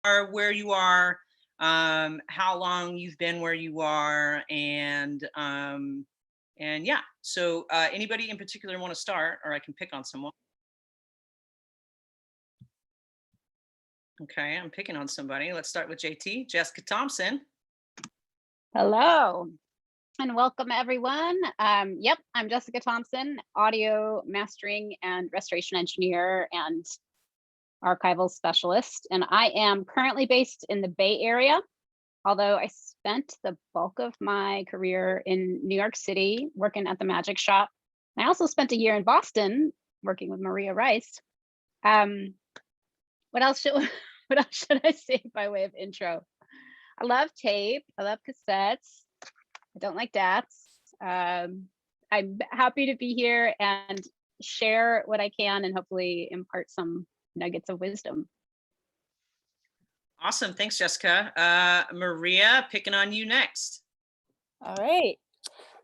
are, where you are, how long you've been where you are, and yeah. So anybody in particular want to start, or I can pick on someone? Okay, I'm picking on somebody. Let's start with JT, Jessica Thompson. Hello and welcome everyone. Yep, I'm Jessica Thompson, audio mastering and restoration engineer and archival specialist. And I am currently based in the Bay Area, although I spent the bulk of my career in New York City working at the Magic Shop. I also spent a year in Boston working with Maria Rice. What else should what else should I say by way of intro? I love tape. I love cassettes. I don't like DATs. I'm happy to be here and share what I can and hopefully impart some nuggets of wisdom. Awesome. Thanks, Jessica. Maria, picking on you next. All right.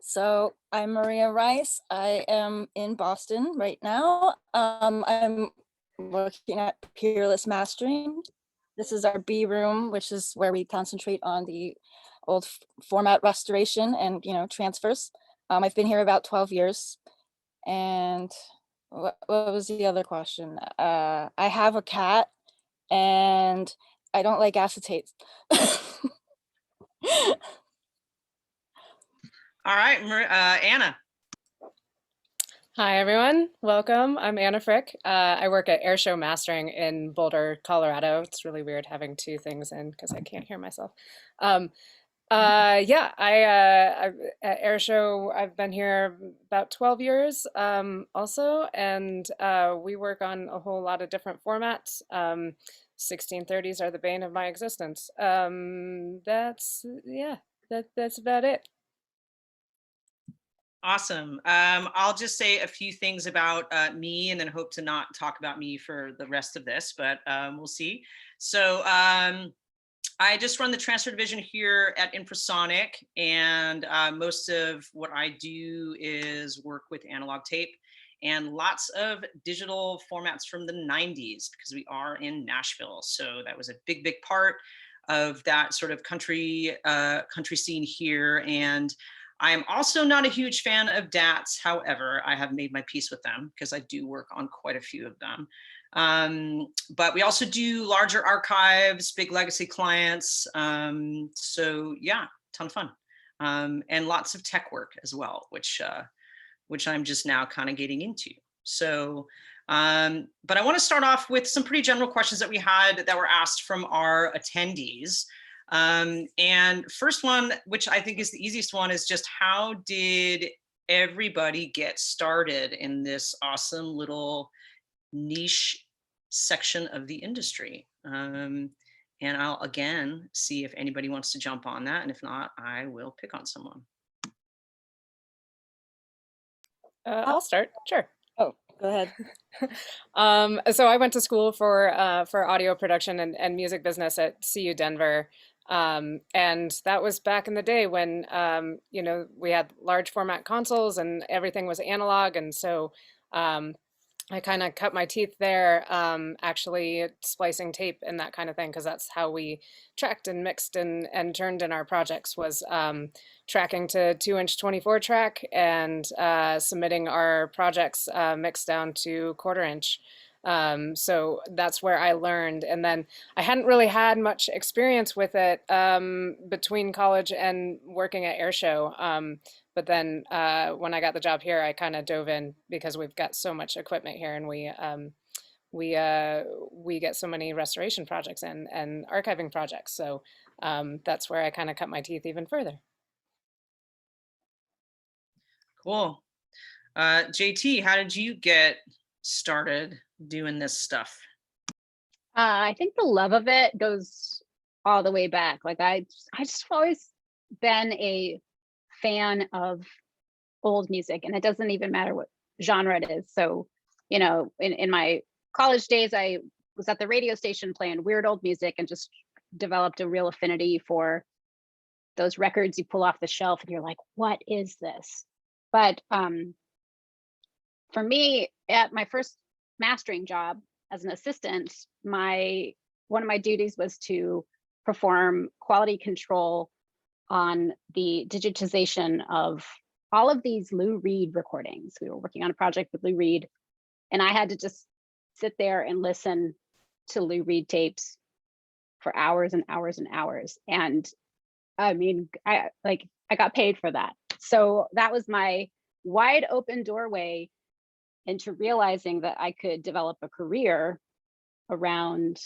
So I'm Maria Rice. I am in Boston right now. I'm working at Peerless Mastering. This is our B room, which is where we concentrate on the old format restoration and transfers. I've been here about 12 years. And what was the other question? I have a cat and I don't like acetate. All right, Anna. Hi, everyone. Welcome. I'm Anna Frick. I work at Airshow Mastering in Boulder, Colorado. It's really weird having two things in because I can't hear myself. Yeah, at Airshow, I've been here about 12 years also, and we work on a whole lot of different formats. 1630s are the bane of my existence. That's about it. Awesome. I'll just say a few things about me and then hope to not talk about me for the rest of this, but we'll see. So I just run the transfer division here at Infrasonic, and most of what I do is work with analog tape and lots of digital formats from the 90s because we are in Nashville. So that was a big part of that sort of country scene here. And I am also not a huge fan of DATs. However, I have made my peace with them because I do work on quite a few of them. But we also do larger archives, big legacy clients. So yeah, ton of fun. And lots of tech work as well, which I'm just now kind of getting into. So, but I want to start off with some pretty general questions that we had that were asked from our attendees. And first one, which I think is the easiest one, is just how did everybody get started in this awesome little niche section of the industry? And I'll again see if anybody wants to jump on that, and if not, I will pick on someone. I'll start. Sure. Oh, go ahead. So I went to school for audio production and music business at CU Denver. And that was back in the day when, we had large format consoles and everything was analog. And so I kind of cut my teeth there, actually splicing tape and that kind of thing, because that's how we tracked and mixed and turned in our projects, was tracking to 2-inch 24 track and submitting our projects mixed down to 1/4 inch. So that's where I learned. And then I hadn't really had much experience with it between college and working at Airshow. But then when I got the job here, I kind of dove in because we've got so much equipment here, and we get so many restoration projects and archiving projects. So that's where I kind of cut my teeth even further. Cool. JT, how did you get started doing this stuff? I think the love of it goes all the way back. Like I just always been a fan of old music, and it doesn't even matter what genre it is. So, in my college days, I was at the radio station playing weird old music and just developed a real affinity for those records you pull off the shelf and you're like, what is this? But for me, at my first mastering job as an assistant, my one of my duties was to perform quality control on the digitization of all of these Lou Reed recordings. We were working on a project with Lou Reed, and I had to just sit there and listen to Lou Reed tapes for hours and hours and hours. And I mean, I got paid for that. So that was my wide open doorway into realizing that I could develop a career around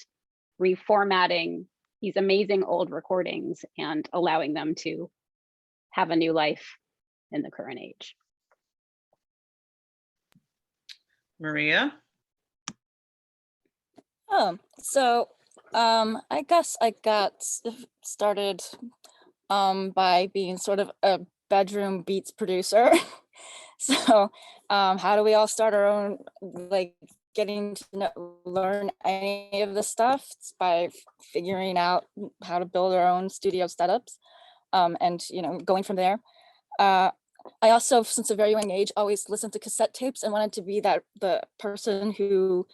reformatting these amazing old recordings and allowing them to have a new life in the current age. Maria? I guess I got started by being sort of a bedroom beats producer. So how do we all start our own, like getting to learn any of this stuff? It's by figuring out how to build our own studio setups, and going from there. I also, since a very young age, always listened to cassette tapes and wanted to be the person who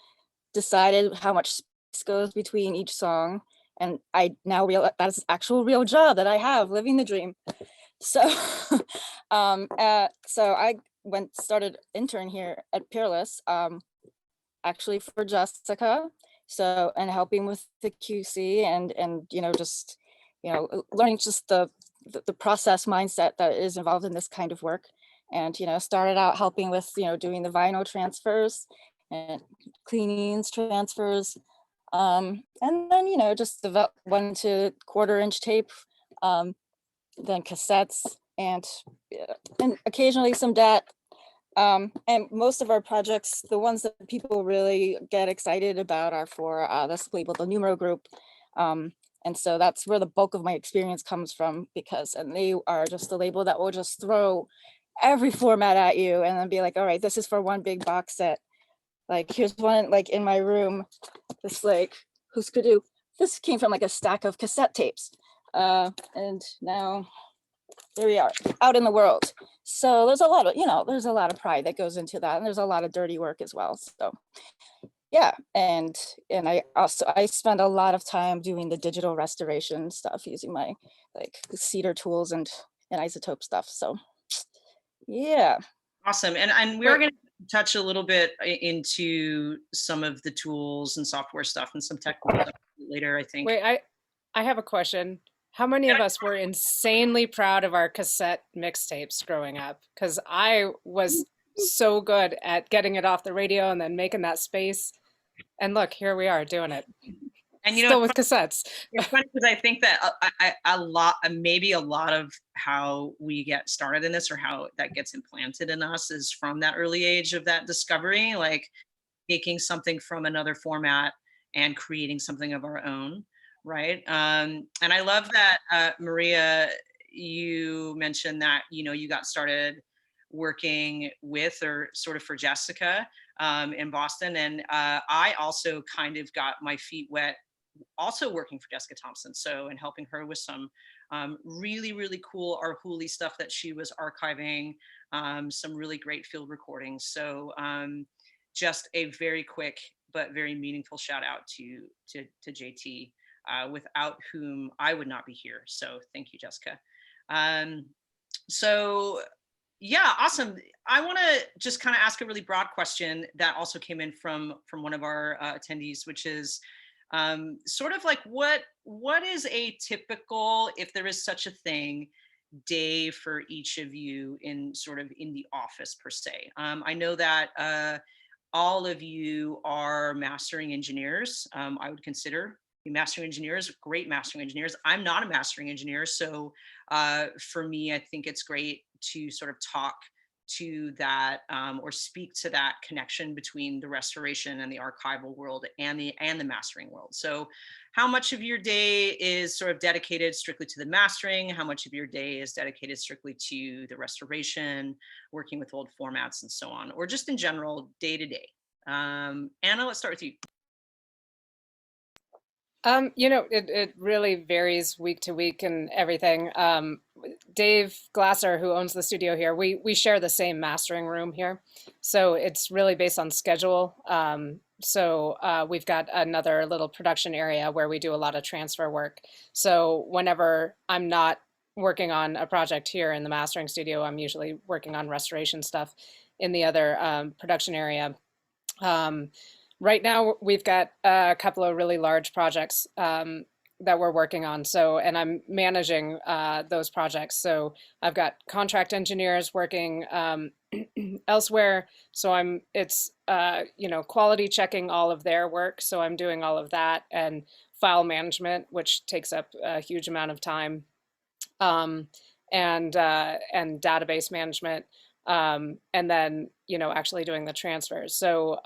decided how much space goes between each song. And I now realize that's an actual real job that I have, living the dream. So, so I started intern here at Peerless, actually for Jessica. So, and helping with the QC and just learning just the process mindset that is involved in this kind of work. And started out helping with doing the vinyl transfers and cleanings, transfers, and then just the 1 to 1/4 inch tape, then cassettes, and occasionally some DAT. And most of our projects, the ones that people really get excited about, are for this label, the Numero Group. And so that's where the bulk of my experience comes from, and they are just a label that will just throw every format at you and then be like, all right, this is for one big box set. Like, here's one, like in my room, this who's could do, this came from like a stack of cassette tapes. And now there we are out in the world. So there's a lot of pride that goes into that. And there's a lot of dirty work as well. So yeah, and I spend a lot of time doing the digital restoration stuff using my cedar tools and isotope stuff. So yeah. Awesome. And we're going to touch a little bit into some of the tools and software stuff and some technical stuff later, I think. Wait, I have a question. How many of us were insanely proud of our cassette mixtapes growing up? Because I was so good at getting it off the radio and then making that space. And look, here we are doing it. And still with cassettes. It's funny because I think that maybe a lot of how we get started in this, or how that gets implanted in us, is from that early age of that discovery, like taking something from another format and creating something of our own, right? And I love that, Maria, you mentioned that you got started working with, or sort of for, Jessica in Boston, and I also kind of got my feet wet also working for Jessica Thompson, and helping her with some really, really cool Arhoolie stuff that she was archiving, some really great field recordings. So just a very quick but very meaningful shout out to JT, without whom I would not be here. So thank you, Jessica. So yeah, awesome. I want to just kind of ask a really broad question that also came in from one of our attendees, which is sort of like what is a typical, if there is such a thing, day for each of you in the office per se. I know that all of you are mastering engineers. I would consider you mastering engineers, great mastering engineers. I'm not a mastering engineer, so for me, I think it's great to sort of talk to that, or speak to that connection between the restoration and the archival world and the mastering world. So how much of your day is sort of dedicated strictly to the mastering? How much of your day is dedicated strictly to the restoration, working with old formats and so on, or just in general, day to day? Anna, let's start with you. It really varies week to week and everything. Dave Glasser, who owns the studio here, we share the same mastering room here. So it's really based on schedule. We've got another little production area where we do a lot of transfer work. So whenever I'm not working on a project here in the mastering studio, I'm usually working on restoration stuff in the other production area. Um, right now, we've got a couple of really large projects that we're working on. So, and I'm managing those projects. So I've got contract engineers working elsewhere. So it's quality checking all of their work. So I'm doing all of that, and file management, which takes up a huge amount of time, um, and database management, and then actually doing the transfers. So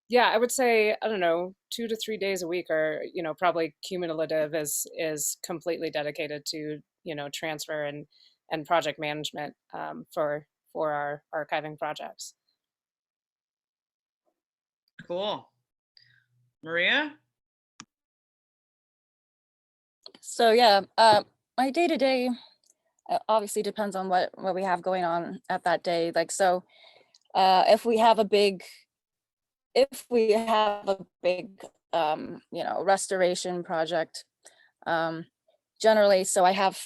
yeah, I would say, I don't know, 2 to 3 days a week, or probably cumulative is completely dedicated to transfer and project management, for our archiving projects. Cool. Maria? So yeah, my day to day obviously depends on what we have going on at that day. Like, so if we have a big restoration project, generally, so I have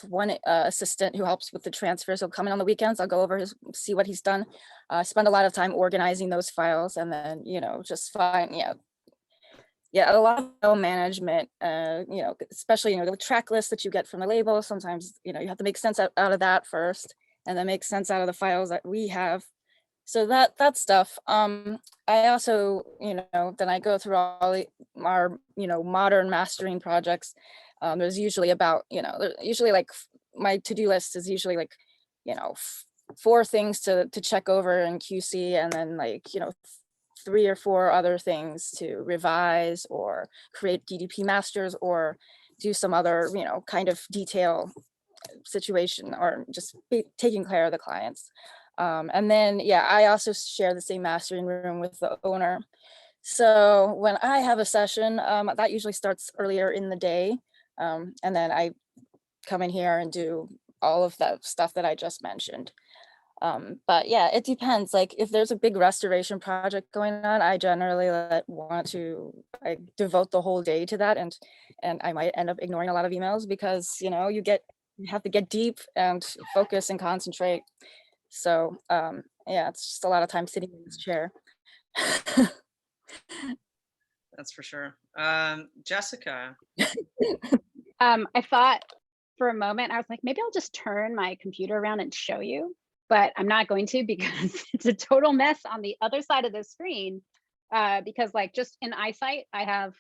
one assistant who helps with the transfers. He'll come in on the weekends. I'll go over see what he's done, spend a lot of time organizing those files, and then just find a lot of file management, especially the track list that you get from the label. Sometimes you have to make sense out of that first, and then make sense out of the files that we have. So that stuff. I also, then I go through all our, modern mastering projects. There's usually about, usually like my to-do list is usually like, 4 things to check over in QC, and then like, 3 or 4 other things to revise or create DDP masters or do some other, kind of detail situation, or just taking care of the clients. And then, I also share the same mastering room with the owner. So when I have a session, that usually starts earlier in the day. And then I come in here and do all of that stuff that I just mentioned. But yeah, it depends. Like if there's a big restoration project going on, I generally I devote the whole day to that, and I might end up ignoring a lot of emails because you have to get deep and focus and concentrate. So it's just a lot of time sitting in this chair. That's for sure. Jessica? I thought for a moment, I was like, maybe I'll just turn my computer around and show you, but I'm not going to because it's a total mess on the other side of the screen. Because like just in eyesight, I have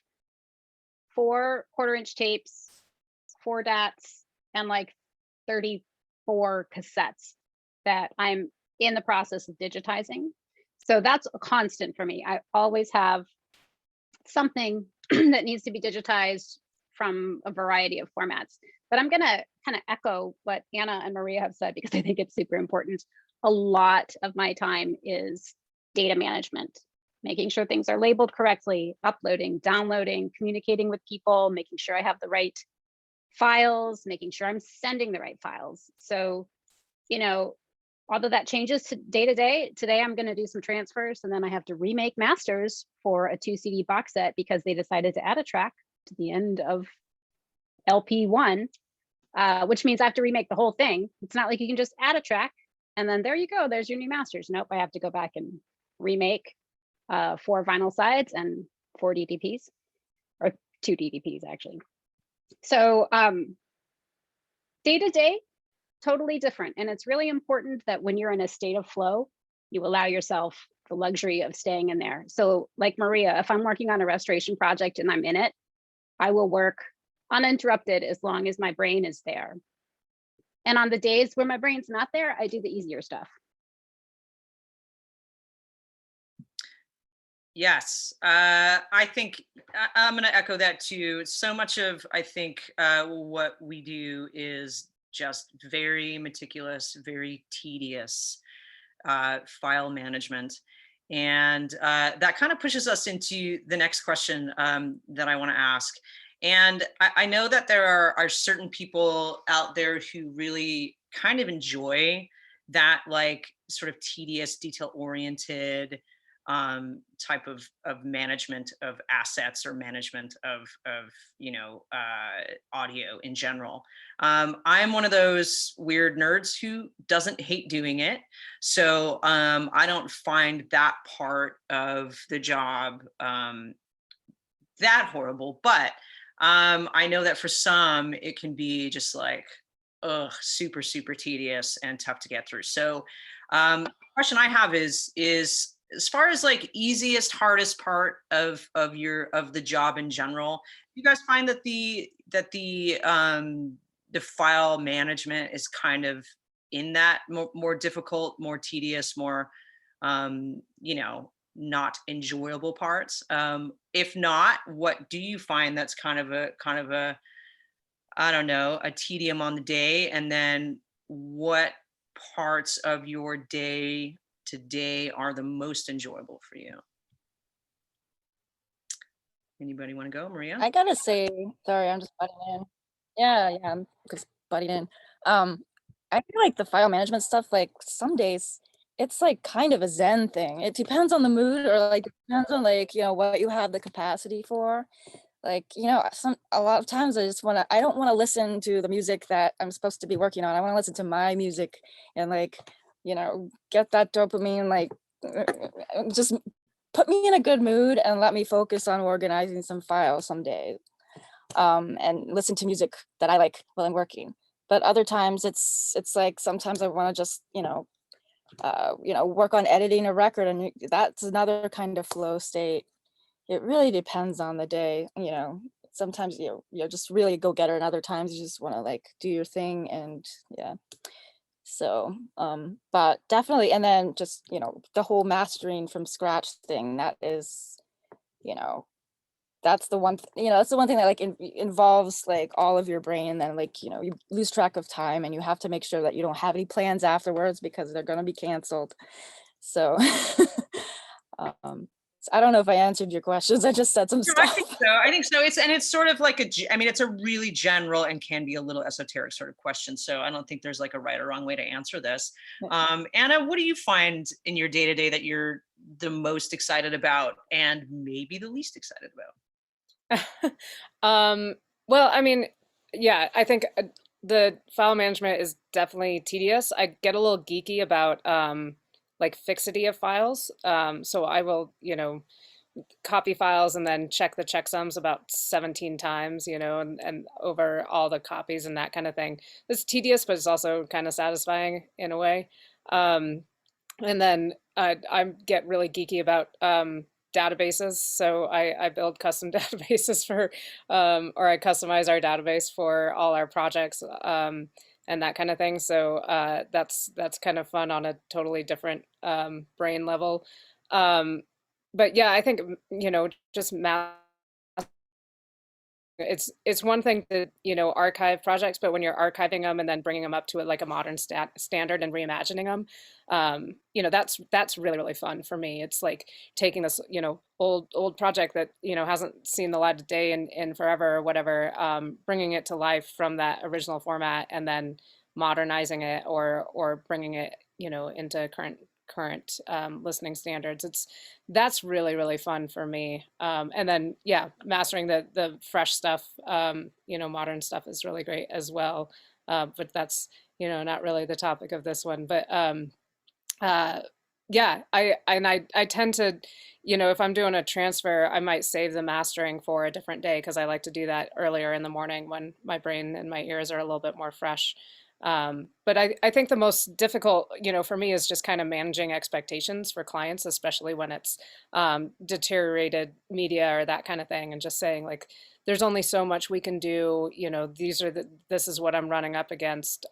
4 1/4-inch tapes, 4 DATs, and like 34 cassettes that I'm in the process of digitizing. So that's a constant for me. I always have something that needs to be digitized from a variety of formats. But I'm going to kind of echo what Anna and Maria have said because I think it's super important. A lot of my time is data management, making sure things are labeled correctly, uploading, downloading, communicating with people, making sure I have the right files, making sure I'm sending the right files. So, although that changes day to day, today I'm going to do some transfers, and then I have to remake masters for a 2 CD box set because they decided to add a track to the end of LP1, which means I have to remake the whole thing. It's not like you can just add a track and then there you go, there's your new masters. Nope, I have to go back and remake 4 vinyl sides and 4 DDPs, or 2 DDPs actually. So day to day, totally different. And it's really important that when you're in a state of flow, you allow yourself the luxury of staying in there. So like Maria, if I'm working on a restoration project and I'm in it, I will work uninterrupted as long as my brain is there. And on the days where my brain's not there, I do the easier stuff. Yes, I think I'm going to echo that too. So much of, I think, what we do is just very meticulous, very tedious file management. And that kind of pushes us into the next question that I want to ask. And I know that there are certain people out there who really kind of enjoy that like sort of tedious, detail-oriented type of management of assets or management of audio in general. I'm one of those weird nerds who doesn't hate doing it. So I don't find that part of the job that horrible, but I know that for some, it can be just like, ugh, super, super tedious and tough to get through. So the question I have is as far as like easiest, hardest part of the job in general, you guys find that the file management is kind of in that more difficult, more tedious, more not enjoyable parts. If not, what do you find that's kind of a I don't know, a tedium on the day? And then what parts of your day to day are the most enjoyable for you? Anybody want to go, Maria? I gotta say, sorry, I'm just butting in. Yeah, I'm just butting in. I feel like the file management stuff, like some days it's like kind of a Zen thing. It depends on the mood, or like depends on like, what you have the capacity for. Like, a lot of times I don't want to listen to the music that I'm supposed to be working on. I want to listen to my music and like, get that dopamine, like just put me in a good mood and let me focus on organizing some files some days. And listen to music that I like while I'm working. But other times it's like sometimes I want to just, work on editing a record, and that's another kind of flow state. It really depends on the day, sometimes you're just really go getter, and other times you just want to like do your thing. And yeah, so but definitely. And then just the whole mastering from scratch thing, that is, that's the one that's the one thing that like involves like all of your brain, and then like you lose track of time, and you have to make sure that you don't have any plans afterwards because they're going to be canceled. So I don't know if I answered your questions. I just said some stuff. I think so. It's sort of like it's a really general and can be a little esoteric sort of question. So I don't think there's like a right or wrong way to answer this. Anna, what do you find in your day to day that you're the most excited about and maybe the least excited about? Well, I mean, yeah, I think the file management is definitely tedious. I get a little geeky about like fixity of files. So I will, copy files and then check the checksums about 17 times, and over all the copies and that kind of thing. It's tedious, but it's also kind of satisfying in a way. And then I get really geeky about databases. So I build custom databases for, or I customize our database for all our projects. And that kind of thing. So that's kind of fun on a totally different brain level. But yeah, I think, just math. It's one thing to, archive projects, but when you're archiving them and then bringing them up to like a modern standard and reimagining them, that's really, really fun for me. It's like taking this, old project that, hasn't seen the light of day in forever or whatever, bringing it to life from that original format and then modernizing it or bringing it, into current listening standards. That's really, really fun for me. And then yeah, mastering the fresh stuff, modern stuff is really great as well. But that's not really the topic of this one. But yeah, I tend to, if I'm doing a transfer, I might save the mastering for a different day because I like to do that earlier in the morning when my brain and my ears are a little bit more fresh. But I think the most difficult, for me is just kind of managing expectations for clients, especially when it's deteriorated media or that kind of thing, and just saying like, there's only so much we can do. This is what I'm running up against.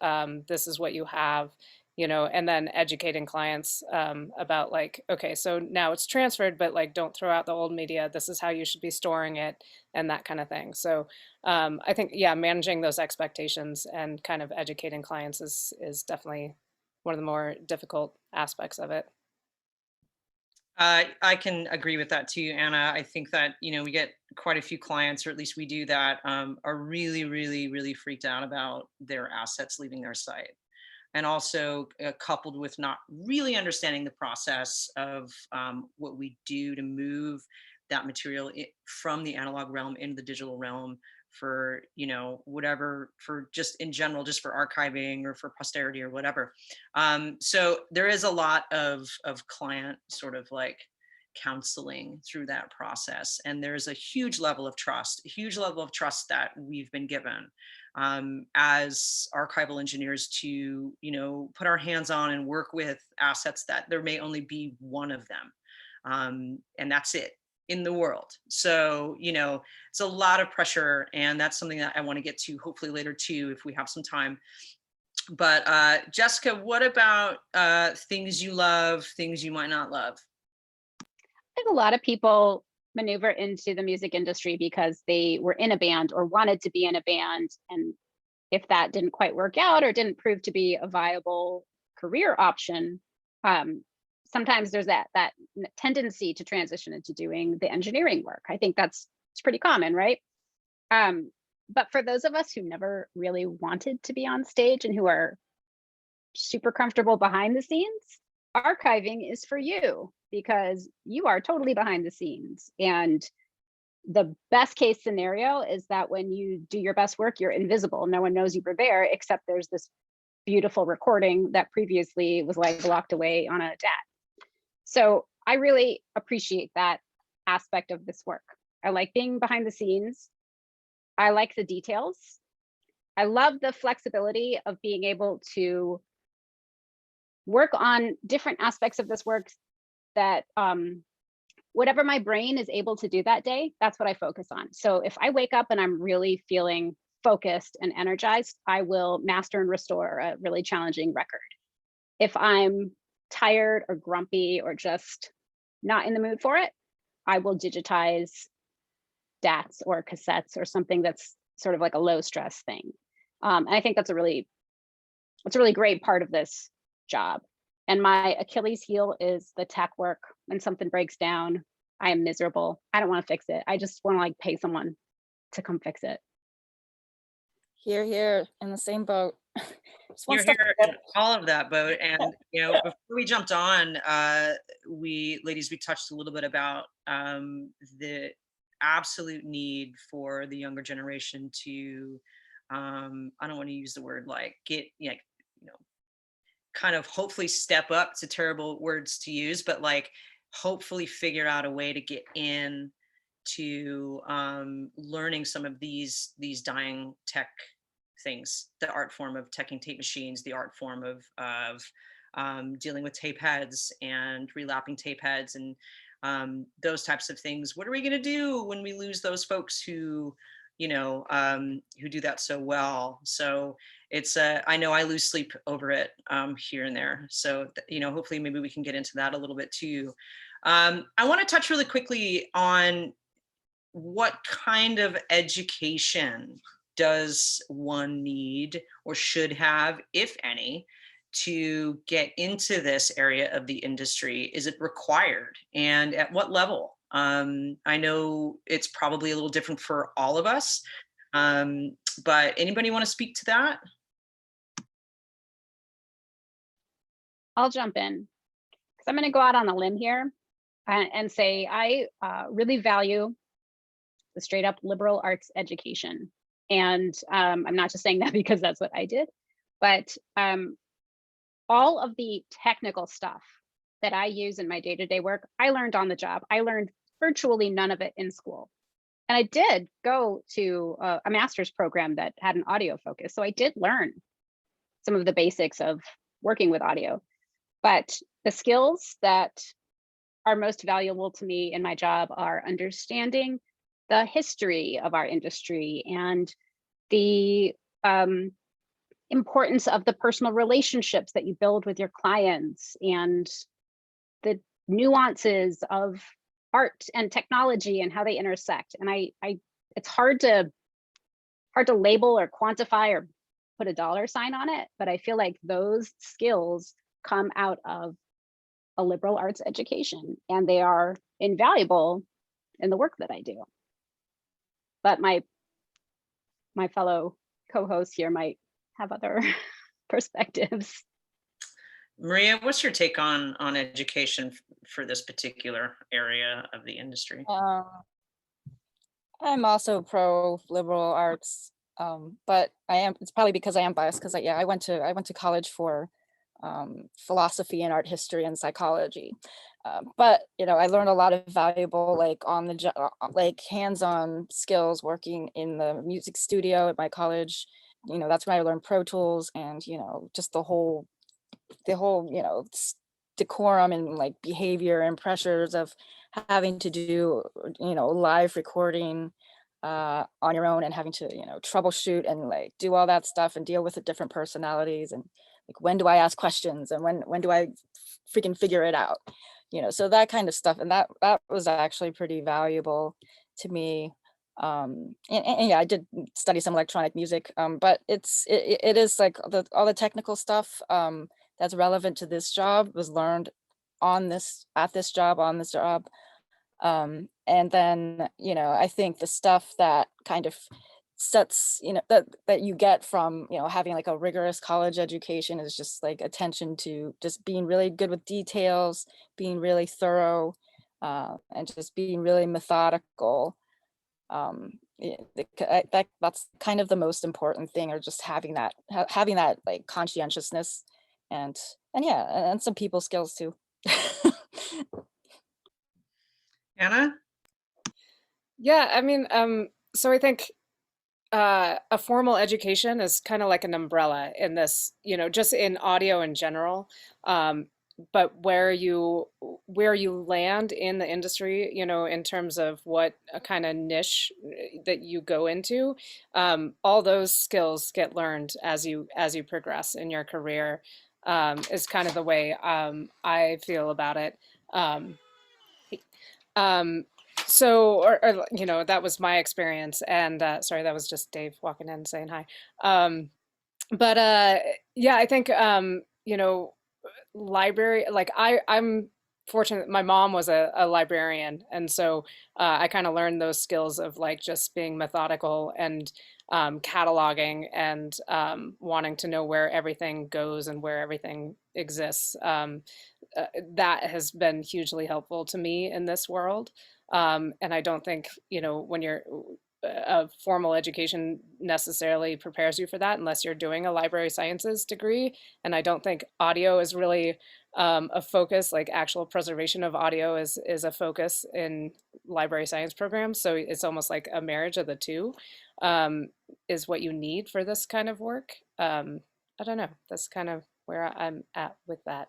This is what you have, and then educating clients about like, okay, so now it's transferred, but like, don't throw out the old media. This is how you should be storing it and that kind of thing. So I think, yeah, managing those expectations and kind of educating clients is definitely one of the more difficult aspects of it. I can agree with that too, Anna. I think that, we get quite a few clients, or at least we do that, are really, really, really freaked out about their assets leaving their site. And also coupled with not really understanding the process of what we do to move that material from the analog realm into the digital realm for, whatever, for just in general, just for archiving or for posterity or whatever. So there is a lot of client sort of like counseling through that process. And there's a huge level of trust, that we've been given as archival engineers to, put our hands on and work with assets that there may only be one of them. And that's it in the world. So, it's a lot of pressure, and that's something that I want to get to hopefully later too, if we have some time. But Jessica, what about things you love, things you might not love? I think a lot of people maneuver into the music industry because they were in a band or wanted to be in a band. And if that didn't quite work out or didn't prove to be a viable career option, sometimes there's that tendency to transition into doing the engineering work. I think it's pretty common, right? But for those of us who never really wanted to be on stage and who are super comfortable behind the scenes, archiving is for you, because you are totally behind the scenes. And the best case scenario is that when you do your best work, you're invisible. No one knows you were there, except there's this beautiful recording that previously was like locked away on a DAT. So I really appreciate that aspect of this work. I like being behind the scenes. I like the details. I love the flexibility of being able to work on different aspects of this work that whatever my brain is able to do that day, that's what I focus on. So if I wake up and I'm really feeling focused and energized, I will master and restore a really challenging record. If I'm tired or grumpy or just not in the mood for it, I will digitize DATs or cassettes or something that's sort of like a low stress thing. And I think that's a really great part of this job. And my Achilles heel is the tech work. When something breaks down, I am miserable. I don't want to fix it. I just want to like pay someone to come fix it. Here, in the same boat. You're here in all of that boat. And, before we jumped on, we touched a little bit about the absolute need for the younger generation to, I don't want to use the word like get, kind of hopefully step up, to terrible words to use, but like hopefully figure out a way to get in to learning some of these dying tech things, the art form of teching tape machines, the art form of dealing with tape heads and relapping tape heads and those types of things. What are we going to do when we lose those folks who do that so well? So it's I know I lose sleep over it here and there. So hopefully maybe we can get into that a little bit too. I want to touch really quickly on what kind of education does one need or should have, if any, to get into this area of the industry? Is it required, and at what level? I know it's probably a little different for all of us, but anybody want to speak to that? I'll jump in because I'm going to go out on a limb here and say I really value the straight up liberal arts education. And I'm not just saying that because that's what I did, but all of the technical stuff that I use in my day-to-day work, I learned on the job. I learned virtually none of it in school. And I did go to a master's program that had an audio focus. So I did learn some of the basics of working with audio. But the skills that are most valuable to me in my job are understanding the history of our industry and the importance of the personal relationships that you build with your clients and the nuances of art and technology and how they intersect. And it's hard to label or quantify or put a dollar sign on it, but I feel like those skills come out of a liberal arts education, and they are invaluable in the work that I do. But my fellow co-hosts here might have other perspectives. Maria, what's your take on education for this particular area of the industry? I'm also pro liberal arts, but it's probably because I am biased, because I went to college for philosophy and art history and psychology. But I learned a lot of valuable like hands-on skills working in the music studio at my college. That's when I learned Pro Tools and just the whole decorum and like behavior and pressures of having to do live recording on your own, and having to troubleshoot and like do all that stuff and deal with the different personalities, and like when do I ask questions and when do I freaking figure it out, so that kind of stuff. And that was actually pretty valuable to me. And yeah, I did study some electronic music, but it is like all the technical stuff that's relevant to this job was learned on this job. And then I think the stuff that kind of sets that you get from having like a rigorous college education is just like attention to just being really good with details, being really thorough, and just being really methodical. That's kind of the most important thing, or just having that like conscientiousness, and yeah, and some people skills too. Anna? Yeah, I mean, so I think a formal education is kind of like an umbrella in this, just in audio in general. But where you land in the industry, in terms of what a kind of niche that you go into, all those skills get learned as you progress in your career, is kind of the way I feel about it. Um, or that was my experience. And sorry, that was just Dave walking in saying hi. But yeah, I think library, like I'm fortunate. My mom was a librarian, and so I kind of learned those skills of like just being methodical and cataloging and wanting to know where everything goes and where everything exists. That has been hugely helpful to me in this world. And I don't think, when you're a formal education necessarily prepares you for that unless you're doing a library sciences degree. And I don't think audio is really a focus, like actual preservation of audio is a focus in library science programs. So it's almost like a marriage of the two, is what you need for this kind of work. I don't know. That's kind of where I'm at with that.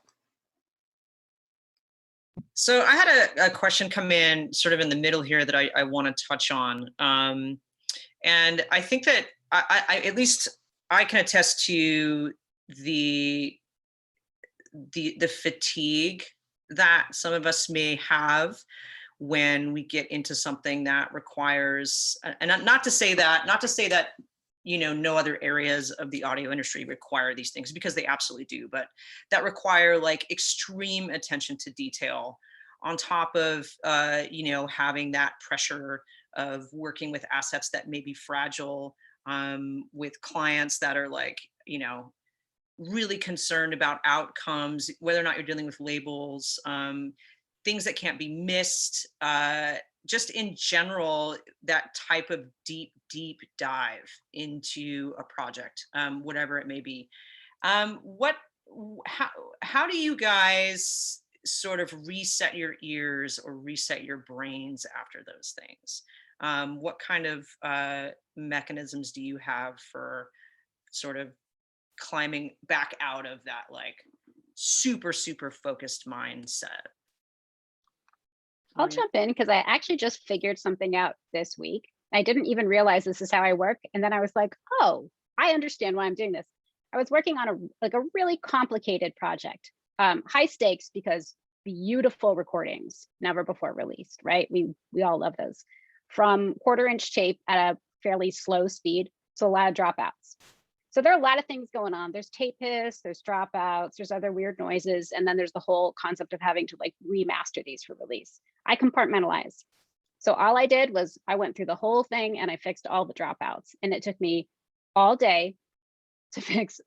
So I had a question come in sort of in the middle here that I want to touch on. And I think that I at least I can attest to the fatigue that some of us may have when we get into something that requires, and not to say that no other areas of the audio industry require these things, because they absolutely do, but that require like extreme attention to detail on top of having that pressure of working with assets that may be fragile, with clients that are like really concerned about outcomes, whether or not you're dealing with labels, things that can't be missed, just in general, that type of deep dive into a project, whatever it may be. How do you guys sort of reset your ears or reset your brains after those things? What kind of mechanisms do you have for sort of climbing back out of that like super focused mindset? I'll jump in because I actually just figured something out this week. I didn't even realize this is how I work. And then I was like, oh, I understand why I'm doing this. I was working on a really complicated project, high stakes because beautiful recordings, never before released, right? We all love those. From 1/4 inch tape at a fairly slow speed, so a lot of dropouts. So there are a lot of things going on. There's tape hiss, there's dropouts, there's other weird noises, and then there's the whole concept of having to like remaster these for release. I compartmentalize. So all I did was I went through the whole thing and I fixed all the dropouts. And it took me all day to fix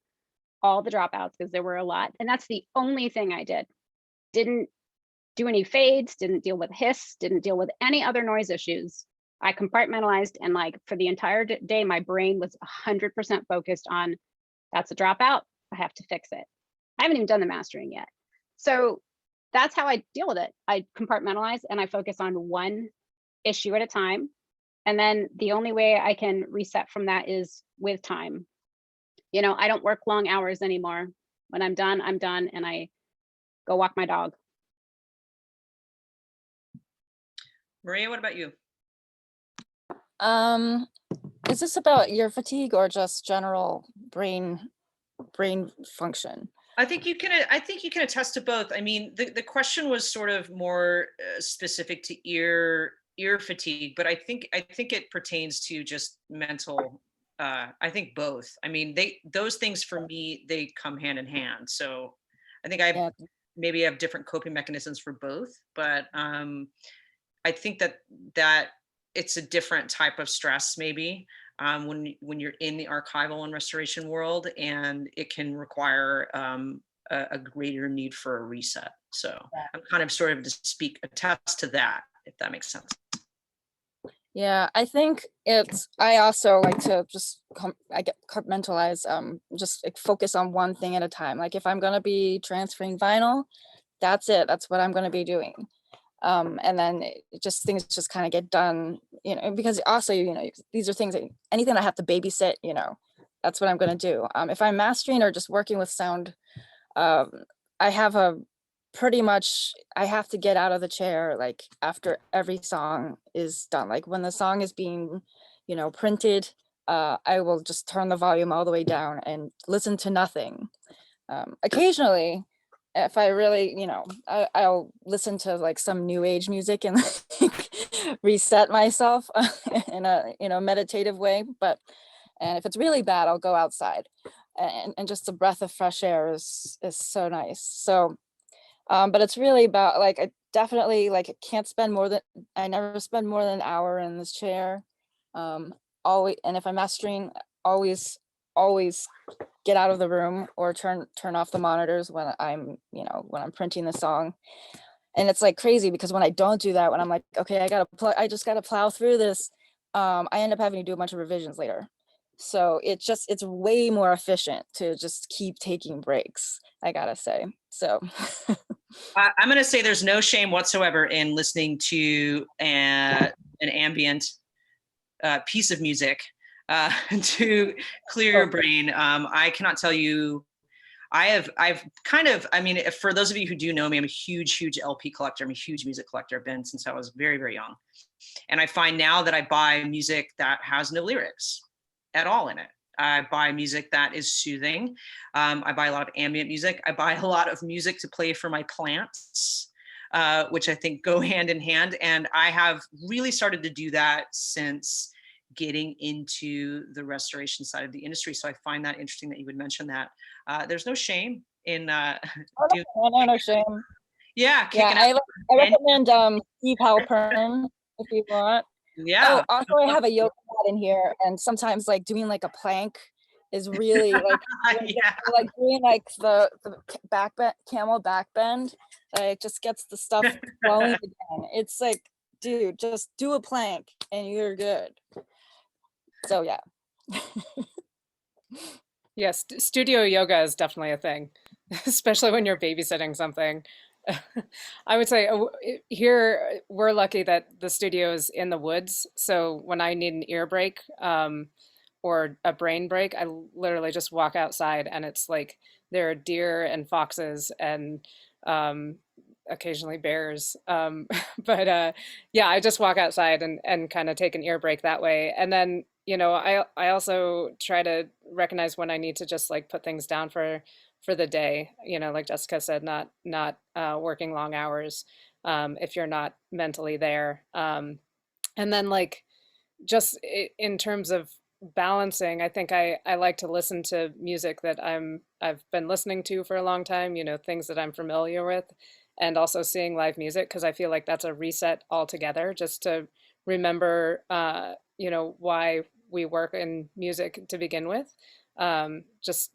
all the dropouts because there were a lot. And that's the only thing I did. Didn't do any fades, didn't deal with hiss, didn't deal with any other noise issues. I compartmentalized, and like for the entire day, my brain was 100% focused on that's a dropout. I have to fix it. I haven't even done the mastering yet. So that's how I deal with it. I compartmentalize and I focus on one issue at a time. And then the only way I can reset from that is with time. You know, I don't work long hours anymore. When I'm done, and I go walk my dog. Maria, what about you? Is this about ear fatigue or just general brain function? I think you can attest to both. I mean, the question was sort of more specific to ear fatigue, but I think it pertains to just mental. I think both. I mean, those things for me, they come hand in hand. So I think I maybe have different coping mechanisms for both, but I think that it's a different type of stress maybe when you're in the archival and restoration world, and it can require a greater need for a reset. So I'm kind of sort of to attest to that, if that makes sense. Yeah, I think I also like to just compartmentalize, just like focus on one thing at a time. Like if I'm gonna be transferring vinyl, that's it. That's what I'm gonna be doing. And then things just kind of get done, you know, because also, you know, these are things that anything I have to babysit, you know, that's what I'm going to do. If I'm mastering or just working with sound, I have I have to get out of the chair, like after every song is done. Like when the song is being, you know, printed, I will just turn the volume all the way down and listen to nothing. Occasionally, if I really, you know, I'll listen to like some new age music and like, reset myself in a, you know, meditative way. And if it's really bad, I'll go outside, and just the breath of fresh air is so nice. So, but it's really about like, I definitely like I never spend more than an hour in this chair. Always, and if I'm mastering, always get out of the room or turn off the monitors when I'm, you know, when I'm printing the song. And it's like crazy because when I don't do that, when I'm like, okay, I just gotta plow through this, I end up having to do a bunch of revisions later. So it's way more efficient to just keep taking breaks, I gotta say. So I'm going to say there's no shame whatsoever in listening to an ambient piece of music to clear your brain. I cannot tell you, I've kind of, I mean, for those of you who do know me, I'm a huge LP collector. I'm a huge music collector. I've been since I was very, very young. And I find now that I buy music that has no lyrics at all in it. I buy music that is soothing. I buy a lot of ambient music. I buy a lot of music to play for my plants, which I think go hand in hand. And I have really started to do that since getting into the restoration side of the industry. So I find that interesting that you would mention that. There's no shame in doing. no shame. Yeah, I recommend Steve Halpern if you want. Yeah. Oh, also I have a yoga mat in here, and sometimes like doing like a plank is really like like doing like the camel back bend. It just gets the stuff flowing again. It's like, dude, just do a plank and you're good. So yeah. Yes, studio yoga is definitely a thing, especially when you're babysitting something. I would say here we're lucky that the studio is in the woods. So when I need an ear break or a brain break, I literally just walk outside, and it's like there are deer and foxes and occasionally bears. But yeah, I just walk outside and kind of take an ear break that way. And then, you know, I also try to recognize when I need to just like put things down for the day, you know, like Jessica said, not working long hours if you're not mentally there. And then like just in terms of balancing. I think I like to listen to music that I've been listening to for a long time, you know, things that I'm familiar with, and also seeing live music because I feel like that's a reset altogether, just to remember, you know, why we work in music to begin with. Just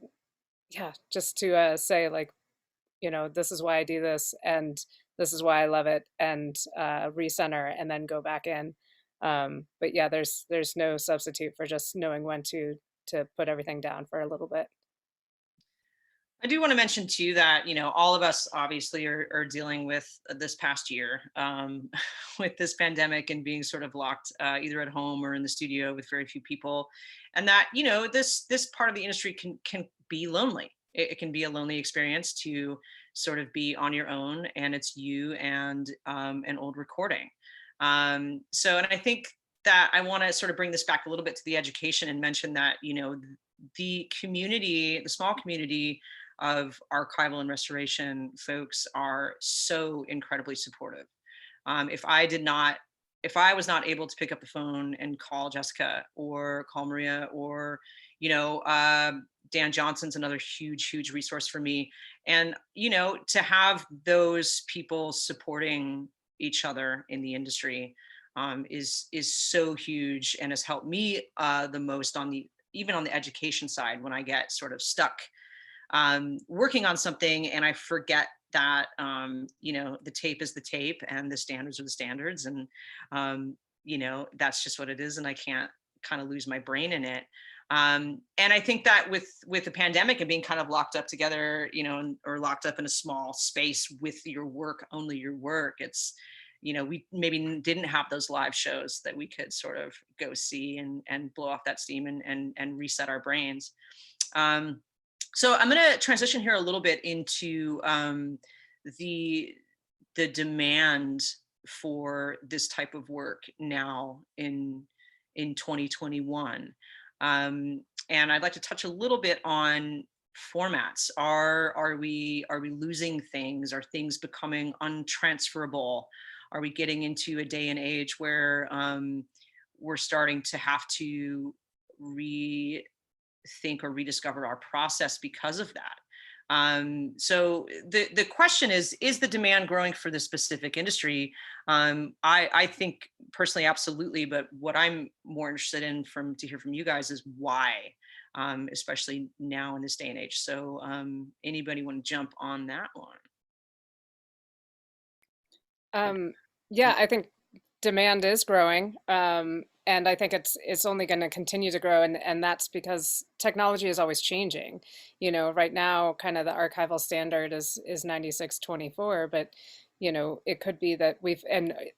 yeah, just to say like, you know, this is why I do this, and this is why I love it, and recenter, and then go back in. But yeah, there's no substitute for just knowing when to put everything down for a little bit. I do want to mention too that, you know, all of us obviously are dealing with this past year, with this pandemic and being sort of locked either at home or in the studio with very few people, and that, you know, this part of the industry can be lonely. It can be a lonely experience to sort of be on your own, and it's you and an old recording. So, and I think that I want to sort of bring this back a little bit to the education and mention that, you know, the community, the small community of archival and restoration folks are so incredibly supportive. If I was not able to pick up the phone and call Jessica or call Maria, or, you know, Dan Johnson's another huge resource for me. And, you know, to have those people supporting each other in the industry is so huge, and has helped me the most on the, even on the education side, when I get sort of stuck working on something and I forget that, you know, the tape is the tape and the standards are the standards. And, you know, that's just what it is. And I can't kind of lose my brain in it. And I think that with the pandemic and being kind of locked up together, you know, or locked up in a small space with your work, only your work, it's, you know, we maybe didn't have those live shows that we could sort of go see and blow off that steam and reset our brains. So I'm going to transition here a little bit into the demand for this type of work now in 2021, and I'd like to touch a little bit on formats. Are we losing things? Are things becoming untransferable? Are we getting into a day and age where we're starting to have to think or rediscover our process because of that? So the question is the demand growing for this specific industry? I think personally, absolutely. But what I'm more interested in to hear from you guys is why, especially now in this day and age. So anybody want to jump on that one? Yeah, I think demand is growing. And I think it's only going to continue to grow, and that's because technology is always changing. You know, right now, kind of the archival standard is 9624, but you know, it could be that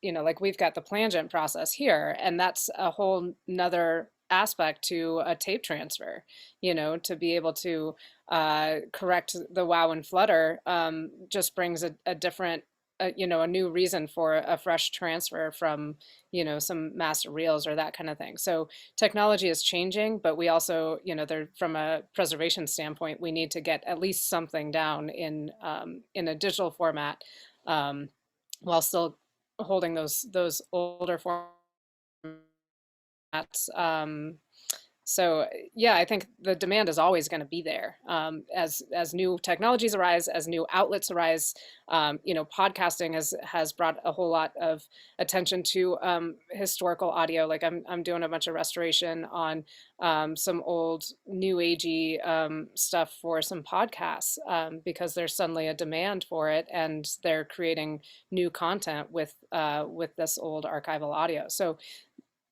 you know, like we've got the plangent process here, and that's a whole nother aspect to a tape transfer. You know, to be able to correct the wow and flutter just brings a different you know, a new reason for a fresh transfer from, you know, some master reels or that kind of thing. So technology is changing, but we also, you know, from a preservation standpoint, we need to get at least something down in a digital format while still holding those older formats. So yeah, I think the demand is always going to be there as new technologies arise, as new outlets arise. You know, podcasting has brought a whole lot of attention to historical audio. Like I'm doing a bunch of restoration on some old new agey stuff for some podcasts because there's suddenly a demand for it, and they're creating new content with this old archival audio. So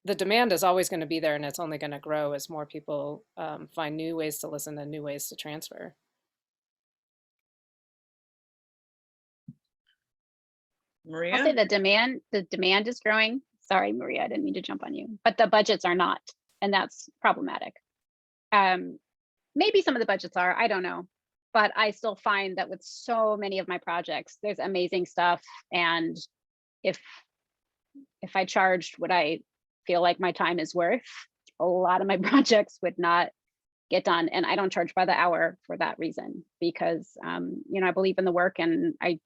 the demand is always going to be there, and it's only going to grow as more people find new ways to listen and new ways to transfer. Maria? I'll say the demand is growing. Sorry, Maria, I didn't mean to jump on you, but the budgets are not, and that's problematic. Maybe some of the budgets are, I don't know, but I still find that with so many of my projects, there's amazing stuff, and if I charged what I feel like my time is worth, a lot of my projects would not get done. And I don't charge by the hour for that reason, because you know, I believe in the work, and I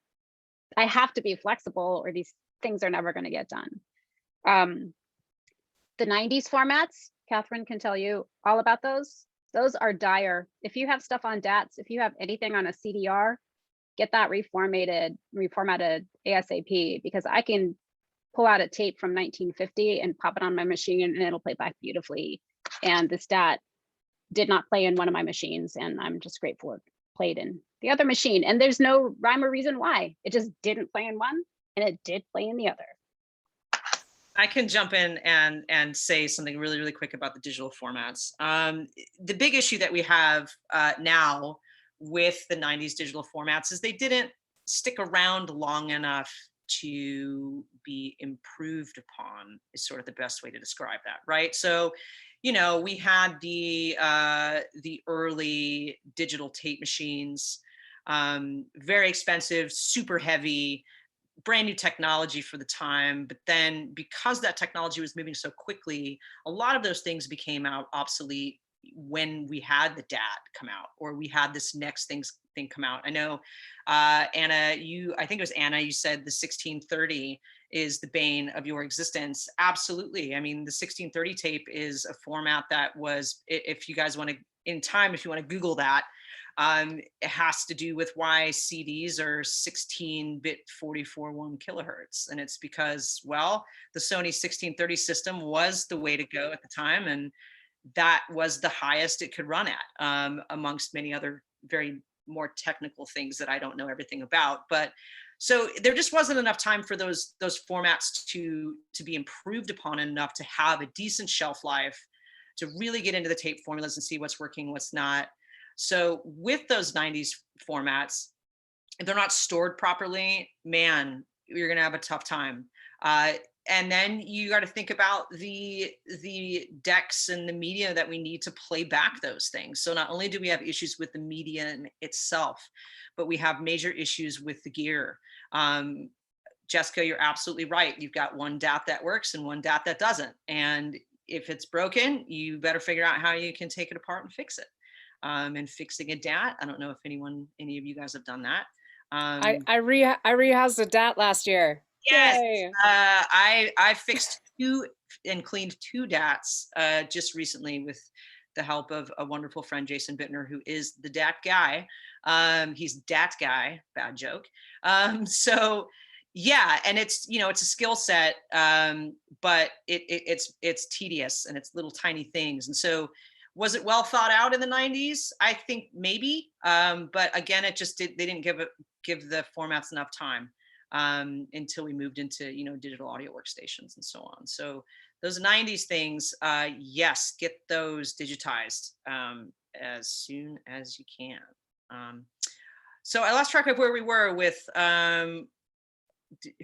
have to be flexible or these things are never going to get done. The 90s formats, Catherine can tell you all about those. Those are dire. If you have stuff on DATs, if you have anything on a CDR, get that reformatted ASAP, because I can pull out a tape from 1950 and pop it on my machine and it'll play back beautifully. And the stat did not play in one of my machines, and I'm just grateful it played in the other machine. And there's no rhyme or reason why. It just didn't play in one and it did play in the other. I can jump in and say something really, really quick about the digital formats. The big issue that we have now with the 90s digital formats is they didn't stick around long enough to be improved upon, is sort of the best way to describe that, right? So, you know, we had the early digital tape machines, very expensive, super heavy, brand new technology for the time. But then because that technology was moving so quickly, a lot of those things became obsolete when we had the DAT come out, or we had this next thing come out. I know, Anna, I think it was Anna, you said the 1630 is the bane of your existence. Absolutely. I mean, the 1630 tape is a format that was, if you guys want to, in time, if you want to Google that, it has to do with why CDs are 16-bit 44.1 kilohertz. And it's because, well, the Sony 1630 system was the way to go at the time. And that was the highest it could run at, amongst many other very more technical things that I don't know everything about. But so there just wasn't enough time for those formats to be improved upon enough to have a decent shelf life, to really get into the tape formulas and see what's working, what's not. So with those 90s formats, if they're not stored properly, man, you're gonna have a tough time. And then you got to think about the decks and the media that we need to play back those things. So not only do we have issues with the media itself, but we have major issues with the gear. Jessica, you're absolutely right. You've got one DAT that works and one DAT that doesn't. And if it's broken, you better figure out how you can take it apart and fix it. And fixing a DAT, I don't know if any of you guys have done that. I rehoused a DAT last year. Yes, Yay. I fixed 2 and cleaned 2 DATs just recently with the help of a wonderful friend, Jason Bittner, who is the DAT guy. He's DAT guy, bad joke. So yeah, and it's, you know, it's a skill set, but it's tedious and it's little tiny things. And so was it well thought out in the 90s? I think maybe, but again, they didn't give the formats enough time. Until we moved into, you know, digital audio workstations and so on. So those 90s things, yes, get those digitized as soon as you can. So I lost track of where we were with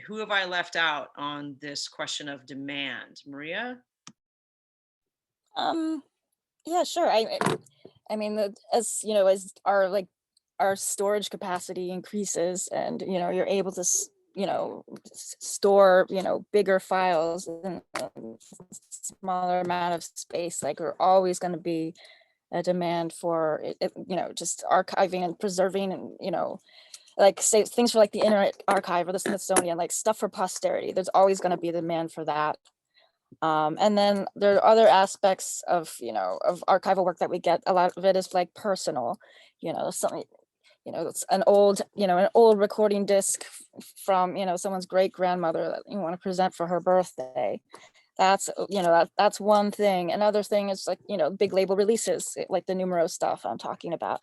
who have I left out on this question of demand? Maria? Yeah, sure. I mean, as you know, as our storage capacity increases, and you know, you're able to store bigger files in a smaller amount of space, like we're always going to be a demand for it, just archiving and preserving, and like say things for like the Internet Archive or the Smithsonian, like stuff for posterity. There's always going to be a demand for that. And then there are other aspects of of archival work that we get. A lot of it is like personal, something, it's an old recording disc from someone's great grandmother that you want to present for her birthday. That's that's one thing. Another thing is like big label releases, like the Numero stuff I'm talking about.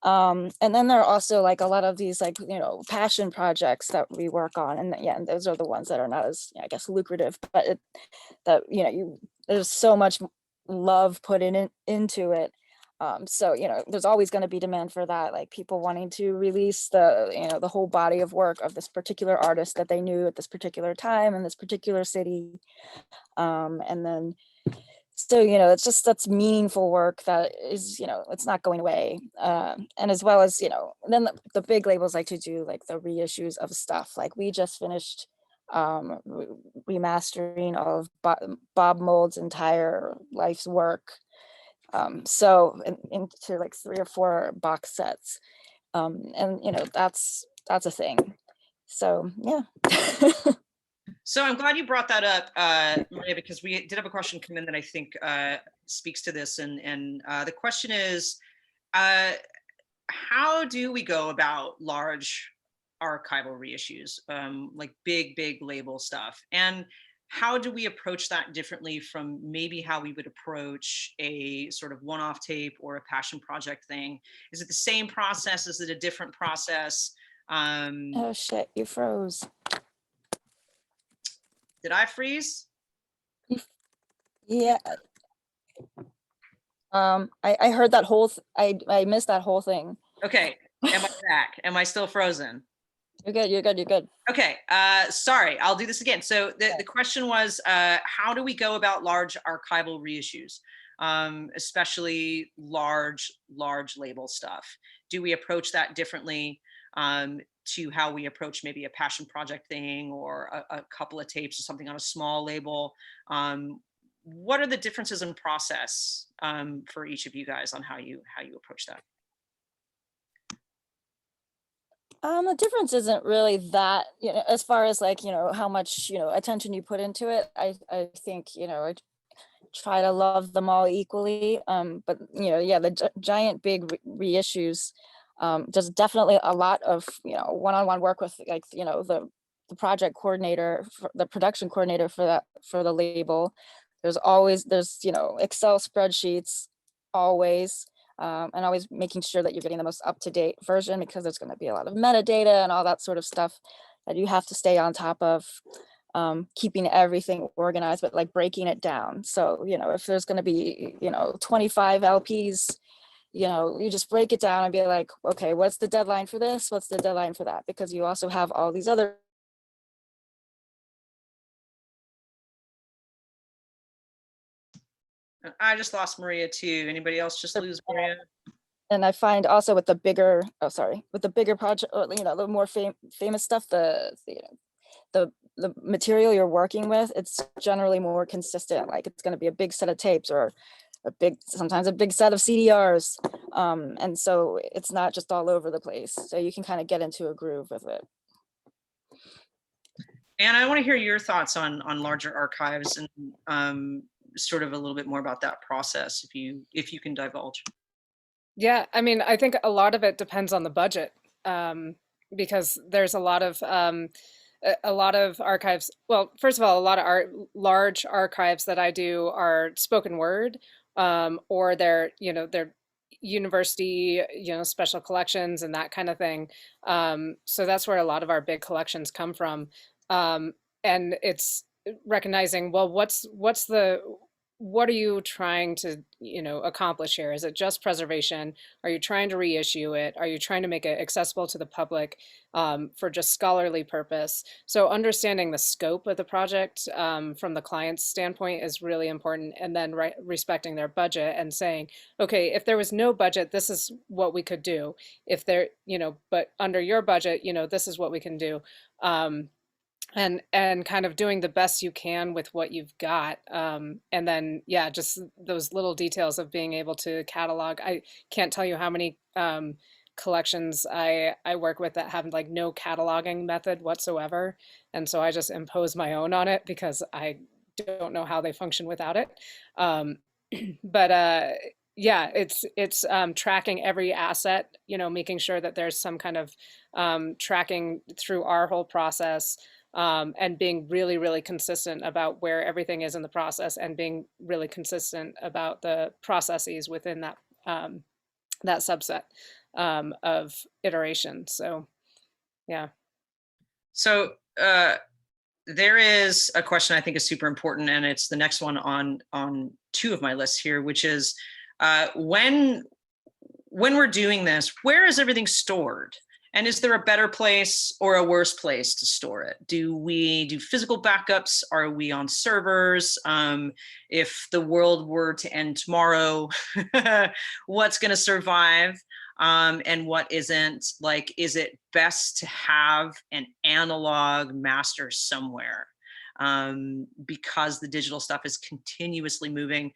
And then there are also like a lot of these like passion projects that we work on, and and those are the ones that are not as I guess lucrative, but there's so much love put into it. So there's always going to be demand for that, like people wanting to release the the whole body of work of this particular artist that they knew at this particular time in this particular city. And then so that's meaningful work that is it's not going away. And as well as then the big labels like to do like the reissues of stuff. Like we just finished remastering of Bob Mould's entire life's work, so into like 3 or 4 box sets, and that's a thing. So yeah. So I'm glad you brought that up, Maria, because we did have a question come in that I think speaks to this. And the question is, how do we go about large archival reissues, like big label stuff? And how do we approach that differently from maybe how we would approach a sort of one-off tape or a passion project thing? Is it the same process? Is it a different process? Oh shit, you froze. Did I freeze? Yeah. I heard that whole, I missed that whole thing. Okay, am I back? Am I still frozen? You're good, you're good, you're good. Okay, sorry, I'll do this again. So the question was, how do we go about large archival reissues, especially large label stuff? Do we approach that differently to how we approach maybe a passion project thing or a couple of tapes or something on a small label? What are the differences in process for each of you guys on how you approach that? The difference isn't really that, as far as like, how much, attention you put into it. I think, I try to love them all equally. But, yeah, the giant big reissues, there's definitely a lot of, one-on-one work with like, the project coordinator, the production coordinator for the label. There's Excel spreadsheets always. And always making sure that you're getting the most up-to-date version, because there's going to be a lot of metadata and all that sort of stuff that you have to stay on top of, keeping everything organized, but like breaking it down. So, if there's going to be, 25 LPs, you just break it down and be like, okay, what's the deadline for this? What's the deadline for that? Because you also have all these other. I just lost Maria too. Anybody else just lose Maria? And I find also with the bigger, with the bigger project, the more famous stuff, the material you're working with, it's generally more consistent. Like it's going to be a big set of tapes or sometimes a big set of CDRs. And so it's not just all over the place. So you can kind of get into a groove with it. And I want to hear your thoughts on larger archives and sort of a little bit more about that process, if you can divulge. Yeah, I mean, I think a lot of it depends on the budget, because there's a lot of archives. Well, first of all, a lot of large archives that I do are spoken word, or they're university, special collections and that kind of thing. So that's where a lot of our big collections come from. And it's recognizing, well, what are you trying to, accomplish here? Is it just preservation? Are you trying to reissue it? Are you trying to make it accessible to the public for just scholarly purpose? So understanding the scope of the project from the client's standpoint is really important. And then respecting their budget and saying, okay, if there was no budget, this is what we could do. If there, but under your budget, this is what we can do. And kind of doing the best you can with what you've got. And then, yeah, just those little details of being able to catalog. I can't tell you how many collections I work with that have like no cataloging method whatsoever. And so I just impose my own on it because I don't know how they function without it. But yeah, it's tracking every asset, making sure that there's some kind of tracking through our whole process. And being really, really consistent about where everything is in the process, and being really consistent about the processes within that that subset of iteration. So, yeah. So there is a question I think is super important, and it's the next one on two of my lists here, which is when we're doing this, where is everything stored? And is there a better place or a worse place to store it? Do we do physical backups? Are we on servers? If the world were to end tomorrow, what's going to survive and what isn't? Like, is it best to have an analog master somewhere? Because the digital stuff is continuously moving.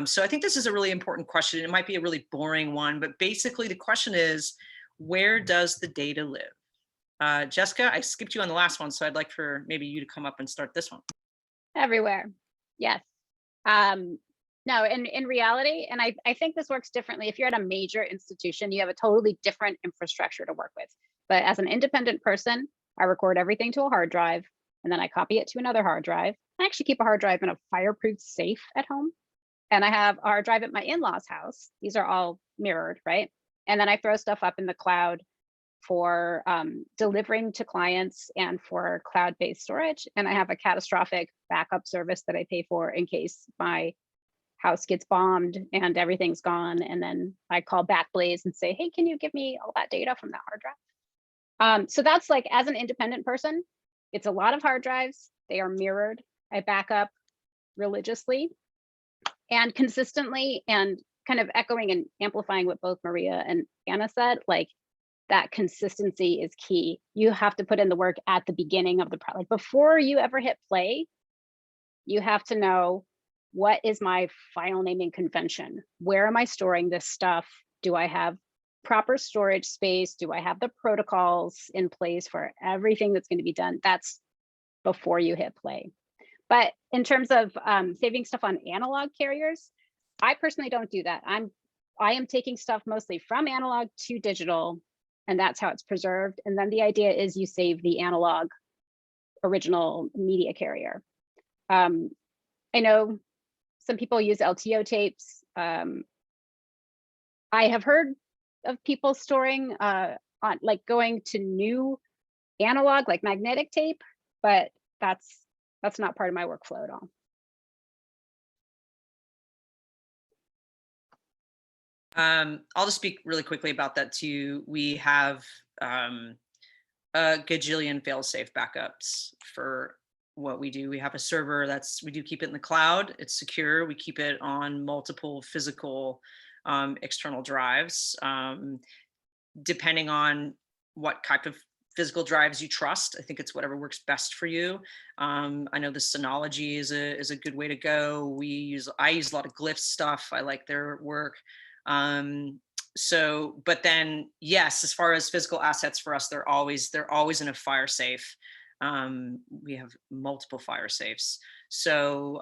So I think this is a really important question. It might be a really boring one, but basically the question is, where does the data live? Jessica, I skipped you on the last one, so I'd like for maybe you to come up and start this one. Everywhere. Yes. No, in reality, and I think this works differently. If you're at a major institution, you have a totally different infrastructure to work with. But as an independent person, I record everything to a hard drive, and then I copy it to another hard drive. I actually keep a hard drive in a fireproof safe at home. And I have a hard drive at my in-laws' house. These are all mirrored, right? And then I throw stuff up in the cloud for delivering to clients and for cloud-based storage. And I have a catastrophic backup service that I pay for in case my house gets bombed and everything's gone. And then I call Backblaze and say, hey, can you give me all that data from that hard drive? So that's like, as an independent person, it's a lot of hard drives. They are mirrored. I back up religiously and consistently, and kind of echoing and amplifying what both Maria and Anna said, like, that consistency is key. You have to put in the work at the beginning of the project. Like, before you ever hit play, you have to know, what is my file naming convention? Where am I storing this stuff? Do I have proper storage space? Do I have the protocols in place for everything that's going to be done? That's before you hit play. But in terms of saving stuff on analog carriers, I personally don't do that. I am taking stuff mostly from analog to digital, and that's how it's preserved. And then the idea is you save the analog original media carrier. I know some people use LTO tapes. I have heard of people storing on, like, going to new analog, like magnetic tape, but that's not part of my workflow at all. I'll just speak really quickly about that too. We have a gajillion failsafe backups for what we do. We have a server we do keep it in the cloud. It's secure. We keep it on multiple physical external drives, depending on what type of physical drives you trust. I think it's whatever works best for you. I know the Synology is a good way to go. I use a lot of Glyph stuff. I like their work. But then, yes, as far as physical assets for us, they're always in a fire safe. We have multiple fire safes. So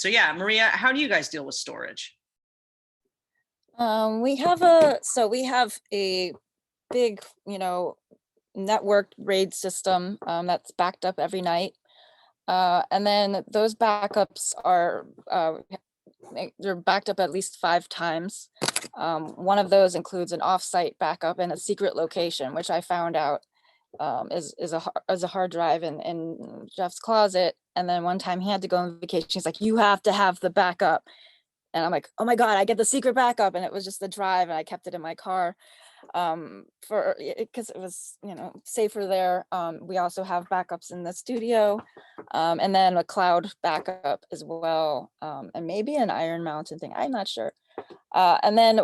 yeah, Maria, how do you guys deal with storage? We have a big, networked RAID system that's backed up every night. And then those backups are they're backed up at least 5 times. One of those includes an offsite backup in a secret location, which I found out is a hard drive in Jeff's closet. And then one time he had to go on vacation. He's like, you have to have the backup. And I'm like, oh my God, I get the secret backup. And it was just the drive, and I kept it in my car because it was, safer there. We also have backups in the studio, and then a cloud backup as well, and maybe an Iron Mountain thing, I'm not sure. And then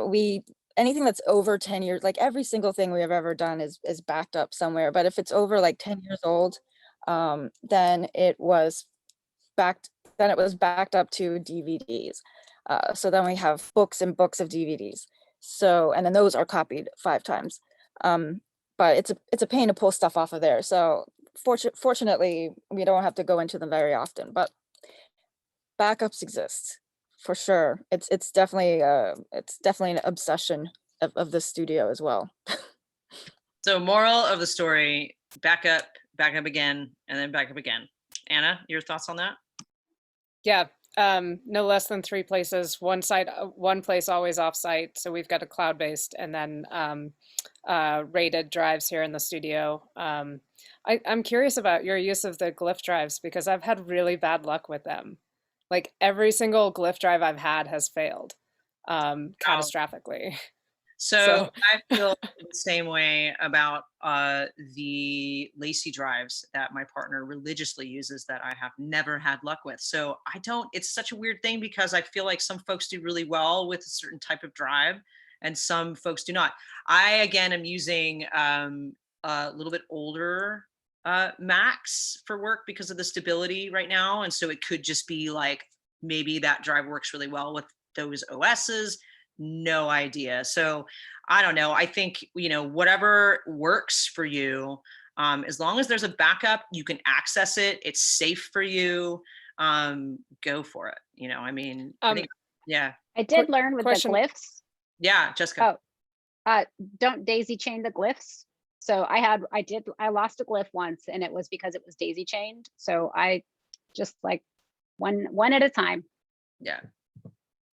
anything that's over 10 years, like every single thing we have ever done is backed up somewhere. But if it's over like 10 years old, then it was backed up to DVDs. So then we have books and books of DVDs. So, and then those are copied 5 times. But it's a pain to pull stuff off of there. So fortunately, we don't have to go into them very often, but backups exist for sure. It's definitely an obsession of the studio as well. So moral of the story, back up again, and then back up again. Anna, your thoughts on that? Yeah. No less than 3 places, one place always offsite. So we've got a cloud-based, and then RAIDed drives here in the studio. I'm curious about your use of the Glyph drives, because I've had really bad luck with them. Like, every single Glyph drive I've had has failed catastrophically. So I feel the same way about the Lacey drives that my partner religiously uses that I have never had luck with. So it's such a weird thing, because I feel like some folks do really well with a certain type of drive and some folks do not. I, again, am using a little bit older Macs for work because of the stability right now. And so it could just be like, maybe that drive works really well with those OSs. No idea. So I don't know. I think, whatever works for you, As long as there's a backup, you can access it. It's safe for you. Go for it. You know, I mean, I think, yeah. I did learn with the question. glyphs. Yeah, Jessica. Don't daisy chain the glyphs. So I lost a glyph once, and it was because it was daisy chained. So I just like one at a time. Yeah.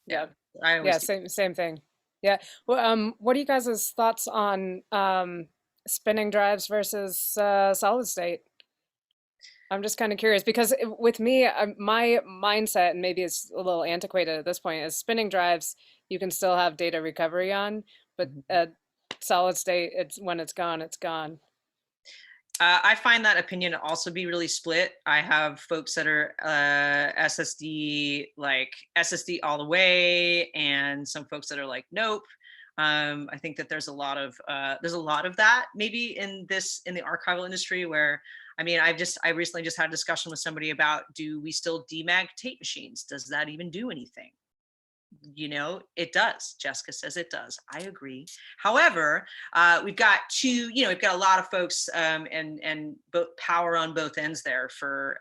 Yeah. I always Yeah, same thing. Yeah. Well, what are you guys' thoughts on spinning drives versus solid state? I'm just kind of curious because with me, my mindset, and maybe it's a little antiquated at this point, is spinning drives you can still have data recovery on, but solid state, it's when it's gone, it's gone. I find that opinion to also be really split. I have folks that are SSD, like SSD all the way, and some folks that are like, nope. I think that there's a lot of that maybe in the archival industry where, I mean, I recently just had a discussion with somebody about, do we still demag tape machines? Does that even do anything? You know, it does. Jessica says it does. I agree. However, we've got we've got a lot of folks and both power on both ends there for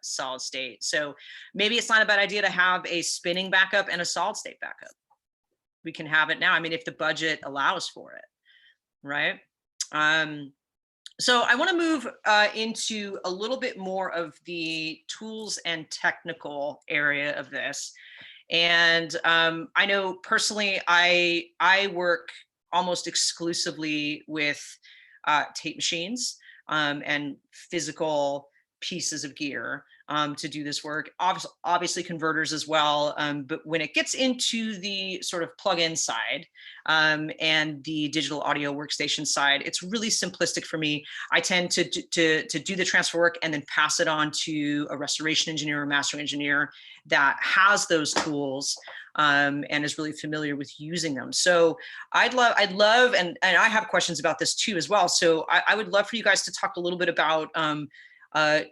solid state. So maybe it's not a bad idea to have a spinning backup and a solid state backup. We can have it now. I mean, if the budget allows for it, right? So I want to move into a little bit more of the tools and technical area of this. And I know personally, I work almost exclusively with tape machines and physical pieces of gear to do this work. Obviously converters as well. But when it gets into the sort of plug-in side and the digital audio workstation side, it's really simplistic for me. I tend to do the transfer work and then pass it on to a restoration engineer or mastering engineer that has those tools and is really familiar with using them. So I'd love, and I have questions about this too as well. So I would love for you guys to talk a little bit about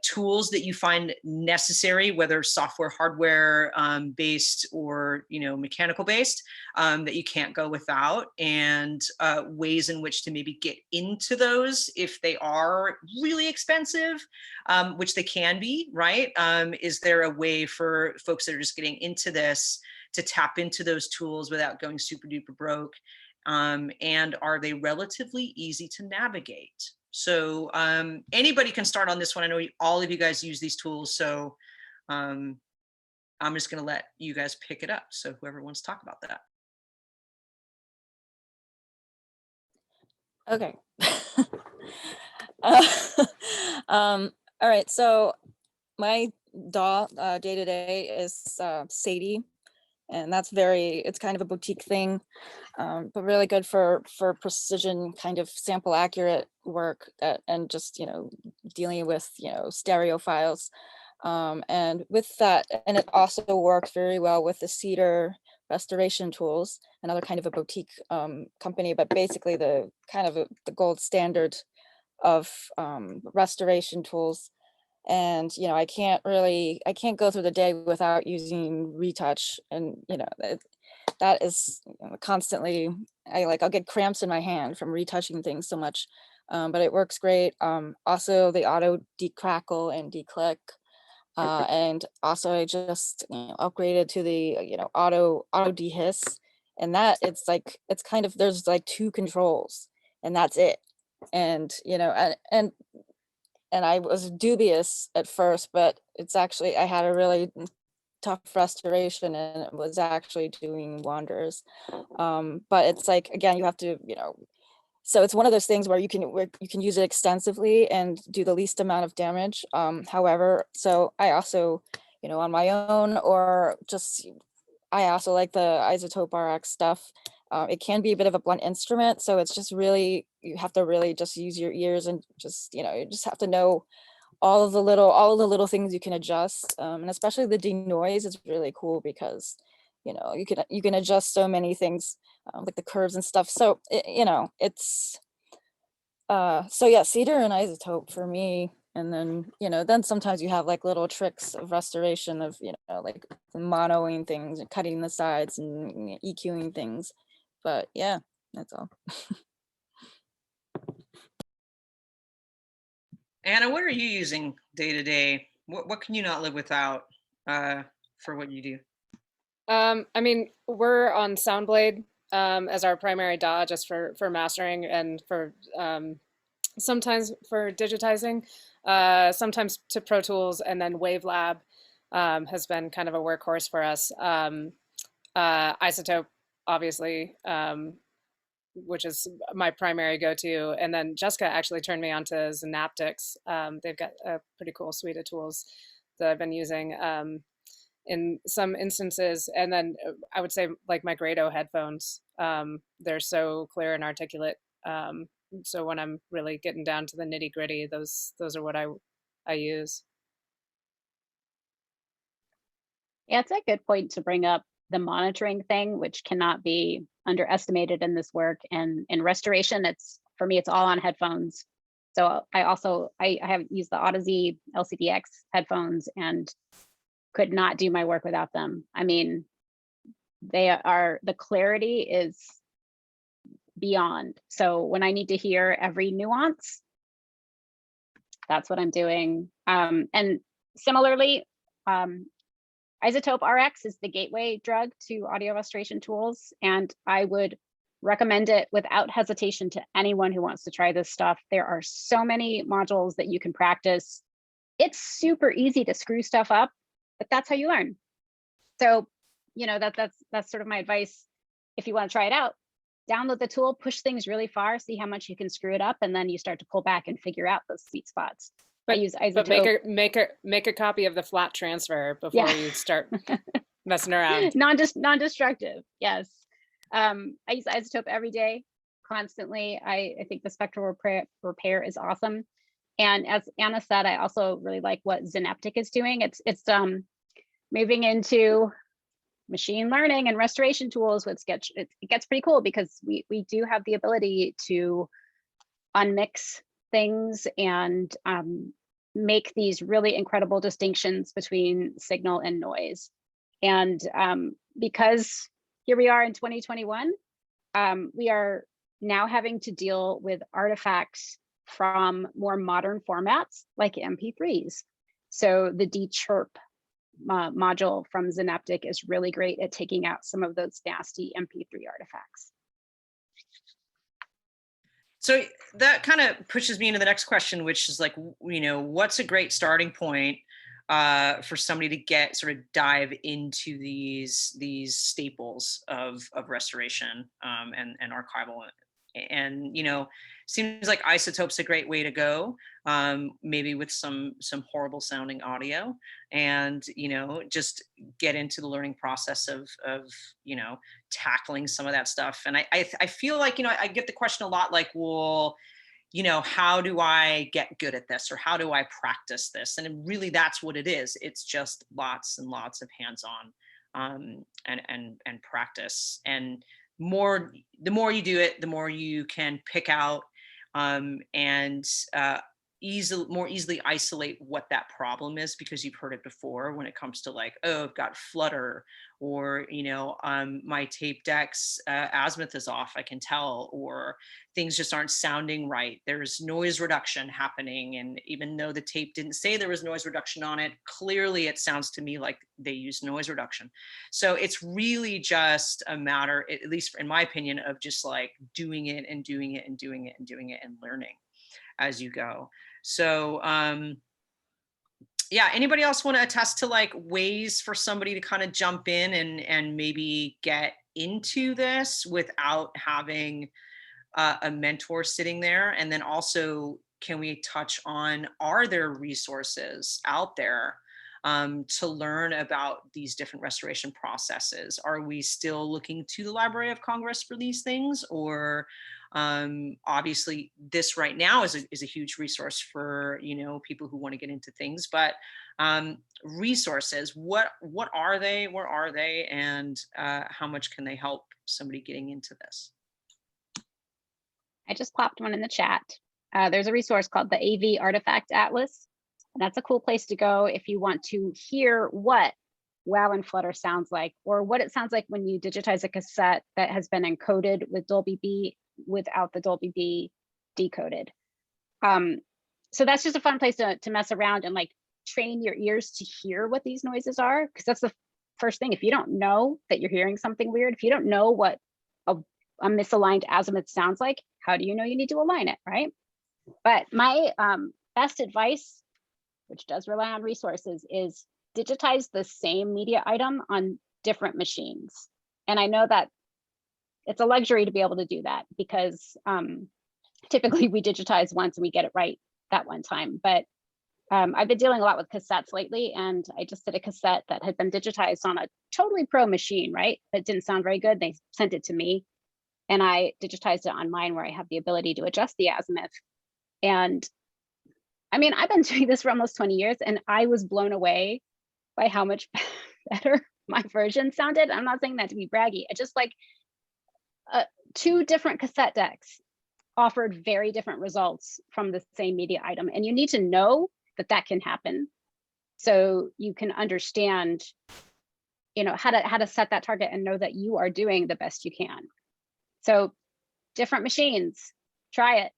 tools that you find necessary, whether software, hardware based or mechanical based, that you can't go without, and ways in which to maybe get into those if they are really expensive, which they can be, right? Is there a way for folks that are just getting into this to tap into those tools without going super duper broke? And are they relatively easy to navigate? So anybody can start on this one. I know all of you guys use these tools, so I'm just going to let you guys pick it up. So whoever wants to talk about that. Okay. All right. So my DAW day to day is Sadie, and it's kind of a boutique thing, but really good for precision kind of sample accurate work and just dealing with stereo files, and with that, and it also works very well with the Cedar restoration tools, another kind of a boutique company, but basically the kind of the gold standard of restoration tools. And I can't go through the day without using retouch, and that is constantly, I'll get cramps in my hand from retouching things so much, but it works great. Also the auto decrackle and declick, and also I just upgraded to the auto dehiss, and that it's kind of, there's like 2 controls and that's it. And and I was dubious at first, but it's actually, I had a really tough restoration and it was actually doing wonders. But it's like, again, you have to, so it's one of those things where you can use it extensively and do the least amount of damage. However, so I also, on my own, or just, I also like the Isotope RX stuff. It can be a bit of a blunt instrument, so it's just really, you have to really just use your ears and just, you just have to know all of the little things you can adjust, and especially the denoise is really cool because you can adjust so many things, like the curves and stuff. So it's so yeah, Cedar and Isotope for me. And then then sometimes you have like little tricks of restoration of like monoing things and cutting the sides and EQing things. But yeah, that's all. Anna, what are you using day to day? What can you not live without for what you do? I mean, we're on Soundblade as our primary DAW just for mastering and for sometimes for digitizing, sometimes to Pro Tools, and then Wavelab has been kind of a workhorse for us. Isotope, obviously, which is my primary go-to. And then Jessica actually turned me on to Synaptics. They've got a pretty cool suite of tools that I've been using in some instances. And then I would say like my Grado headphones, they're so clear and articulate. So when I'm really getting down to the nitty gritty, those are what I use. Yeah, it's a good point to bring up the monitoring thing, which cannot be underestimated in this work. And in restoration, it's for me, it's all on headphones. So I have used the Odyssey LCDX headphones and could not do my work without them. I mean, the clarity is beyond. So when I need to hear every nuance, that's what I'm doing. And similarly, Isotope RX is the gateway drug to audio restoration tools, and I would recommend it without hesitation to anyone who wants to try this stuff. There are so many modules that you can practice. It's super easy to screw stuff up, but that's how you learn. So, you know, that's sort of my advice. If you want to try it out, download the tool, push things really far, see how much you can screw it up, and then you start to pull back and figure out those sweet spots. But, I use Isotope. But make a copy of the flat transfer before you start messing around. Non-destructive, yes. I use Isotope every day, constantly. I think the spectral repair is awesome. And as Anna said, I also really like what Synaptic is doing. It's moving into machine learning and restoration tools with Sketch. It gets pretty cool because we do have the ability to unmix things and make these really incredible distinctions between signal and noise. And because here we are in 2021, we are now having to deal with artifacts from more modern formats like MP3s. So the dechirp module from Synaptic is really great at taking out some of those nasty MP3 artifacts. So that kind of pushes me into the next question, which is like, you know, what's a great starting point for somebody to get sort of dive into these staples of restoration and archival, and you know, seems like Isotope's a great way to go, maybe with some horrible sounding audio, and you know, just get into the learning process of you know, tackling some of that stuff. And I feel like, you know, I get the question a lot, like, well, you know, how do I get good at this, or how do I practice this? And really, that's what it is. It's just lots and lots of hands-on and practice. And the more you do it, the more you can pick out and more easily isolate what that problem is, because you've heard it before when it comes to like, oh, I've got flutter, or you know, my tape decks azimuth is off, I can tell, or things just aren't sounding right, there's noise reduction happening, and even though the tape didn't say there was noise reduction on it, clearly it sounds to me like they used noise reduction. So it's really just a matter, at least in my opinion, of just like doing it and doing it and doing it and doing it and learning as you go. So yeah, anybody else want to attest to like ways for somebody to kind of jump in and maybe get into this without having a mentor sitting there? And then also, can we touch on, are there resources out there to learn about these different restoration processes? Are we still looking to the Library of Congress for these things? Or obviously this right now is a huge resource for, you know, people who want to get into things, but resources, what are they, where are they, and how much can they help somebody getting into this? I just popped one in the chat. There's a resource called the AV Artifact Atlas. And that's a cool place to go if you want to hear what WoW and Flutter sounds like, or what it sounds like when you digitize a cassette that has been encoded with Dolby B without the Dolby B decoded. so that's just a fun place to mess around and like train your ears to hear what these noises are, because that's the first thing. If you don't know that you're hearing something weird, if you don't know what a misaligned azimuth sounds like, how do you know you need to align it, right? But my best advice, which does rely on resources, is digitize the same media item on different machines. And I know that it's a luxury to be able to do that, because typically we digitize once and we get it right that one time. But I've been dealing a lot with cassettes lately, and I just did a cassette that had been digitized on a totally pro machine, right? That didn't sound very good. They sent it to me, and I digitized it on mine where I have the ability to adjust the azimuth. And I mean, I've been doing this for almost 20 years, and I was blown away by how much better my version sounded. I'm not saying that to be braggy. I just like 2 different cassette decks offered very different results from the same media item. And you need to know that that can happen, so you can understand, you know, how to set that target and know that you are doing the best you can. So different machines, try it,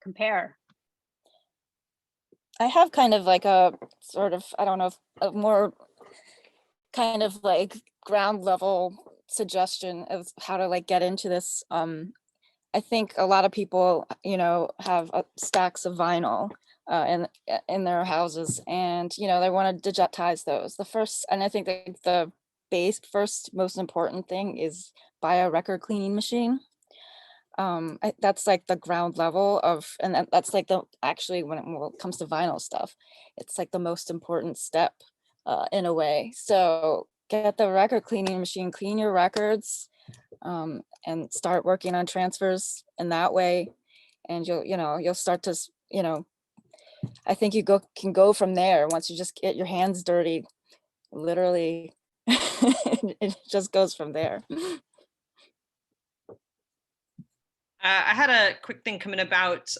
compare. I have kind of like a sort of, I don't know, a more kind of like ground level suggestion of how to like get into this. I think a lot of people, you know, have stacks of vinyl in their houses, and you know they want to digitize those. The first, and I think that the first most important thing is buy a record cleaning machine. That's like the ground level of, and that's like the actually when it comes to vinyl stuff, it's like the most important step in a way. So get the record cleaning machine, clean your records, and start working on transfers in that way, and you'll start to, you know, I think you can go from there once you just get your hands dirty, literally. It just goes from there. I had a quick thing coming about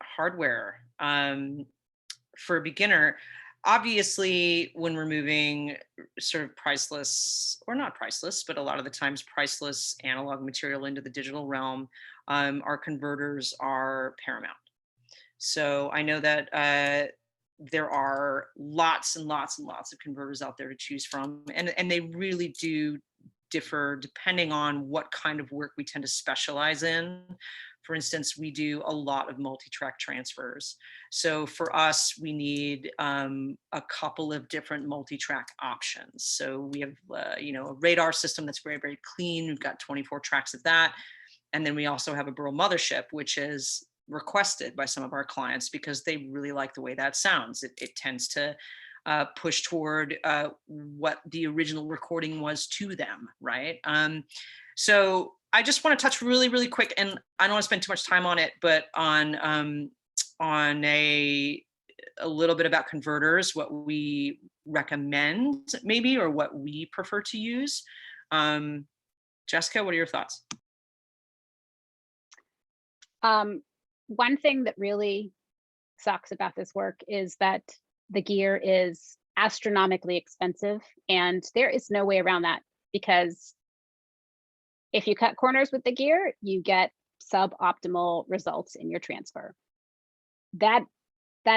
hardware for a beginner. Obviously, when we're moving sort of priceless, or not priceless, but a lot of the times priceless analog material into the digital realm, our converters are paramount. So I know that there are lots and lots and lots of converters out there to choose from, and they really do differ depending on what kind of work we tend to specialize in. For instance, we do a lot of multi-track transfers. So for us, we need a couple of different multi-track options. So we have a radar system that's very, very clean. We've got 24 tracks of that. And then we also have a Burl mothership, which is requested by some of our clients because they really like the way that sounds. It tends to push toward what the original recording was to them, right? So I just want to touch really, really quick, and I don't want to spend too much time on it, but on a little bit about converters, what we recommend maybe, or what we prefer to use. Jessica, what are your thoughts? One thing that really sucks about this work is that the gear is astronomically expensive, and there is no way around that, because if you cut corners with the gear, you get suboptimal results in your transfer. That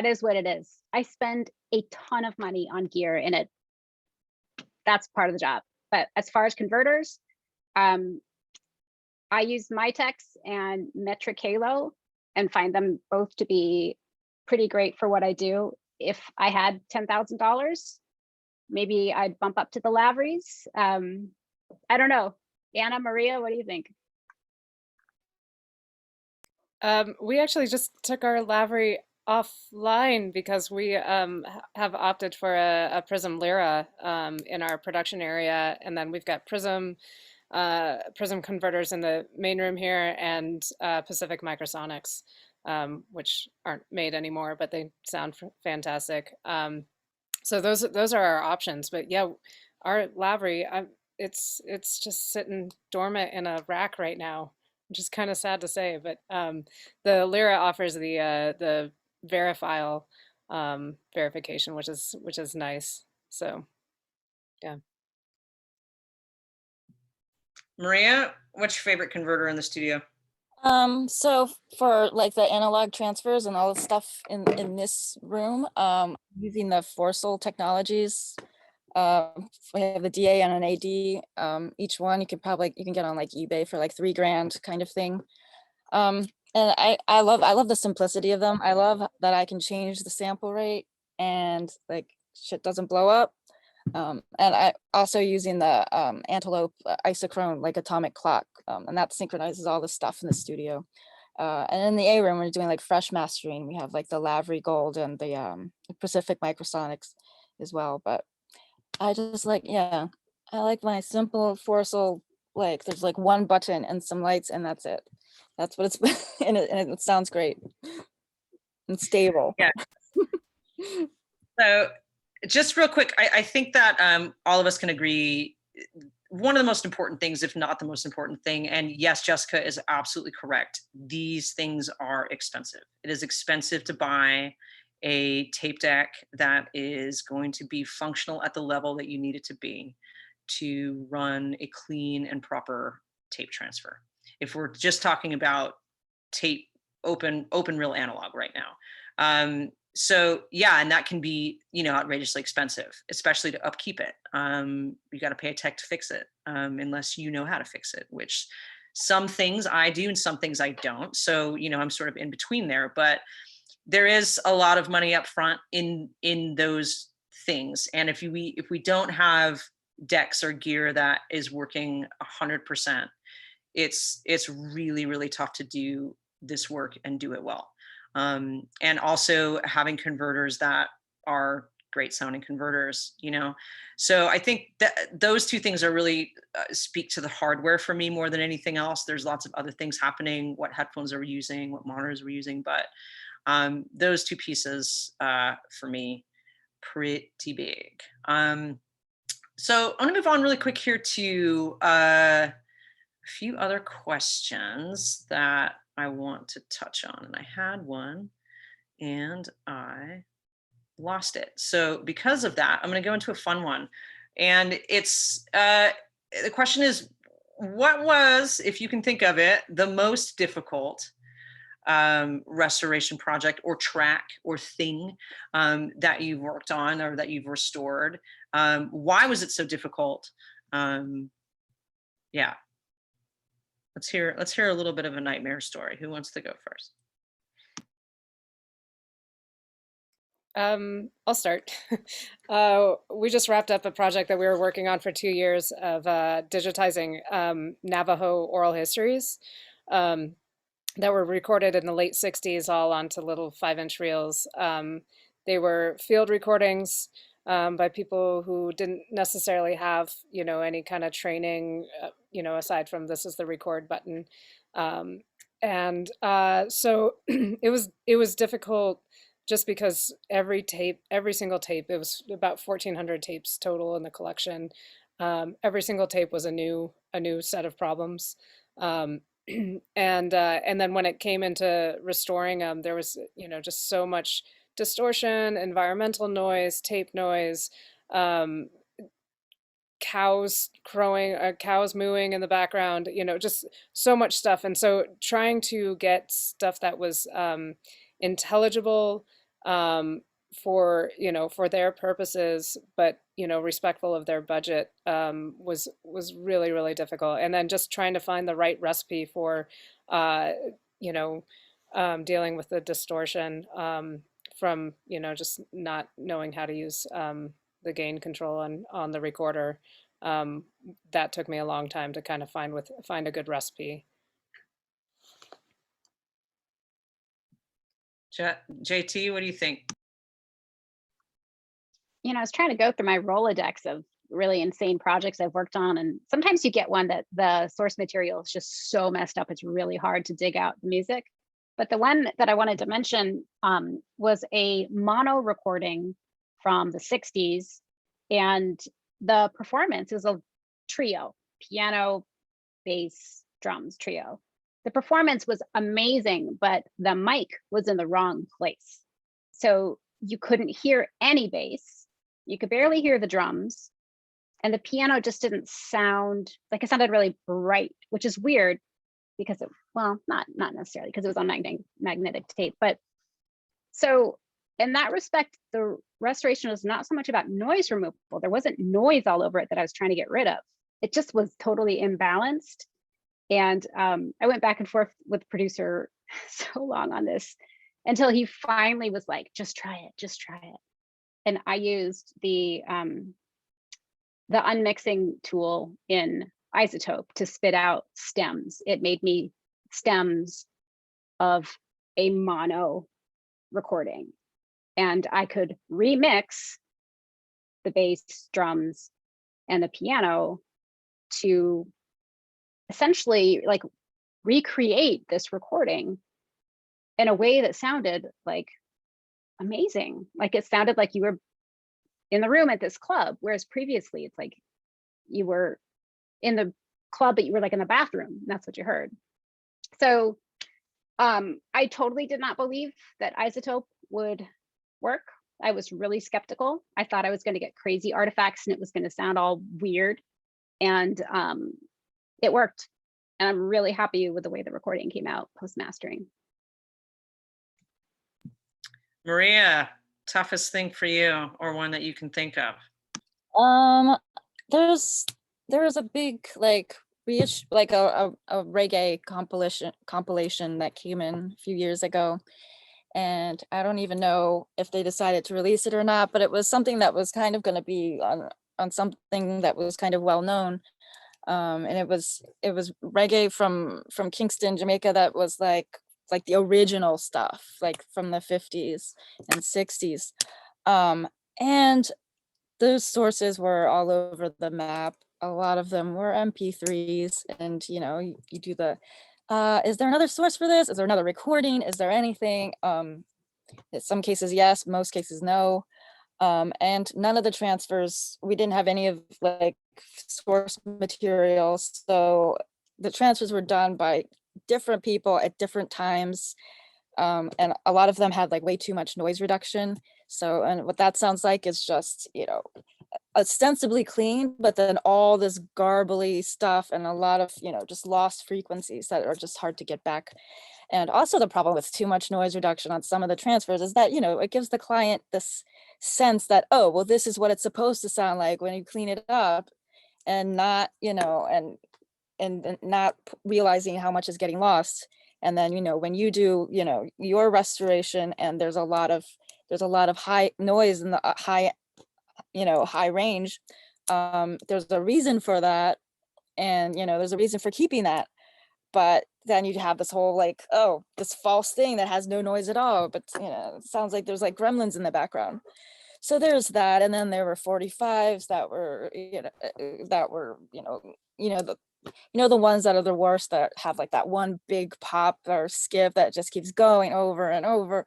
is what it is. I spend a ton of money on gear, and that's part of the job. But as far as converters, I use Mitex and Metric Halo and find them both to be pretty great for what I do. If I had $10,000, maybe I'd bump up to the Lavries. I don't know. Anna, Maria, what do you think? We actually just took our Lavery offline because we have opted for a Prism Lyra in our production area, and then we've got Prism converters in the main room here, and Pacific Microsonics, which aren't made anymore, but they sound fantastic. So those are our options. But yeah, our Lavery, it's just sitting dormant in a rack right now, which is kind of sad to say. But the Lyra offers the Verifile verification, which is nice. So yeah. Maria, what's your favorite converter in the studio? So for like the analog transfers and all the stuff in this room, using the Forsel technologies, we have a DA and an AD. Each one you can get on like eBay for like $3,000 kind of thing. And I love the simplicity of them. I love that I can change the sample rate and like shit doesn't blow up. And I also using the Antelope isochrone, like atomic clock, and that synchronizes all the stuff in the studio. And in the A room, we're doing like fresh mastering. We have like the Lavery Gold and the Pacific Microsonics as well. But I just like, yeah, I like my simple Forsel, like there's like one button and some lights and that's it. That's what it's, and it sounds great and stable. Yeah. So just real quick, I think that all of us can agree, one of the most important things, if not the most important thing, and yes, Jessica is absolutely correct, these things are expensive. It is expensive to buy a tape deck that is going to be functional at the level that you need it to be to run a clean and proper tape transfer. If we're just talking about tape, open reel analog right now. So yeah, and that can be, outrageously expensive, especially to upkeep it. You got to pay a tech to fix it, unless you know how to fix it, which some things I do and some things I don't. So, I'm sort of in between there, but there is a lot of money up front in those things. And if we don't have decks or gear that is working 100%, it's really, really tough to do this work and do it well. And also having converters that are great sounding converters, So I think that those two things are really speak to the hardware for me more than anything else. There's lots of other things happening, what headphones are we using, what monitors we're using, but those two pieces for me, pretty big. So I'm gonna move on really quick here to a few other questions that I want to touch on, and I had one and I lost it. So because of that, I'm going to go into a fun one, and it's the question is, what was, if you can think of it, the most difficult restoration project or track or thing that you've worked on or that you've restored? Why was it so difficult? Yeah. Let's hear a little bit of a nightmare story. Who wants to go first? I'll start. We just wrapped up a project that we were working on for 2 years of digitizing Navajo oral histories that were recorded in the late 60s, all onto little 5-inch reels. They were field recordings by people who didn't necessarily have, any kind of training, aside from this is the record button. So it was difficult just because every single tape, it was about 1,400 tapes total in the collection. Every single tape was a new set of problems. And then when it came into restoring them, there was, just so much distortion, environmental noise, tape noise, cows crowing, cows mooing in the background, just so much stuff. And so trying to get stuff that was intelligible for their purposes, but respectful of their budget, was really, really difficult. And then just trying to find the right recipe for dealing with the distortion from just not knowing how to use the gain control on the recorder. That took me a long time to kind of find a good recipe. JT, what do you think? I was trying to go through my Rolodex of really insane projects I've worked on, and sometimes you get one that the source material is just so messed up, it's really hard to dig out the music. But the one that I wanted to mention was a mono recording from the 60s, and the performance is a trio, piano, bass, drums trio. The performance was amazing, but the mic was in the wrong place. So you couldn't hear any bass. You could barely hear the drums. And the piano just didn't sound like, it sounded really bright, which is weird because it, well, not necessarily because it was on magnetic tape, but so in that respect, the restoration was not so much about noise removal. There wasn't noise all over it that I was trying to get rid of. It just was totally imbalanced. And I went back and forth with the producer so long on this until he finally was like, just try it, just try it. And I used the unmixing tool in Isotope to spit out stems. It made me stems of a mono recording. And I could remix the bass, drums, and the piano to essentially like recreate this recording in a way that sounded like amazing. Like it sounded like you were in the room at this club, whereas previously it's like you were in the club, but you were like in the bathroom. That's what you heard. So I totally did not believe that Isotope would work. I was really skeptical. I thought I was going to get crazy artifacts and it was going to sound all weird. And it worked. And I'm really happy with the way the recording came out post-mastering. Maria, toughest thing for you, or one that you can think of? There's a big like a reggae compilation that came in a few years ago, and I don't even know if they decided to release it or not, but it was something that was kind of going to be on something that was kind of well known, and it was reggae from Kingston, Jamaica, that was like the original stuff, like from the 50s and 60s, and those sources were all over the map. A lot of them were MP3s, and you know, you do the is there another source for this? Is there another recording? Is there anything? In some cases yes, most cases no. And none of the transfers, we didn't have any of like source materials, so the transfers were done by different people at different times, and a lot of them had like way too much noise reduction. So, and what that sounds like is just, you know, ostensibly clean, but then all this garbly stuff and a lot of, you know, just lost frequencies that are just hard to get back. And also the problem with too much noise reduction on some of the transfers is that, you know, it gives the client this sense that, oh, well, this is what it's supposed to sound like when you clean it up, and not, you know, and not realizing how much is getting lost. And then, you know, when you do, you know, your restoration and there's a lot of high noise in the high, you know, high range, there's a reason for that. And, you know, there's a reason for keeping that. But then you'd have this whole like, oh, this false thing that has no noise at all. But, you know, it sounds like there's like gremlins in the background. So there's that. And then there were 45s that were, you know, the ones that are the worst, that have like that one big pop or skip that just keeps going over and over.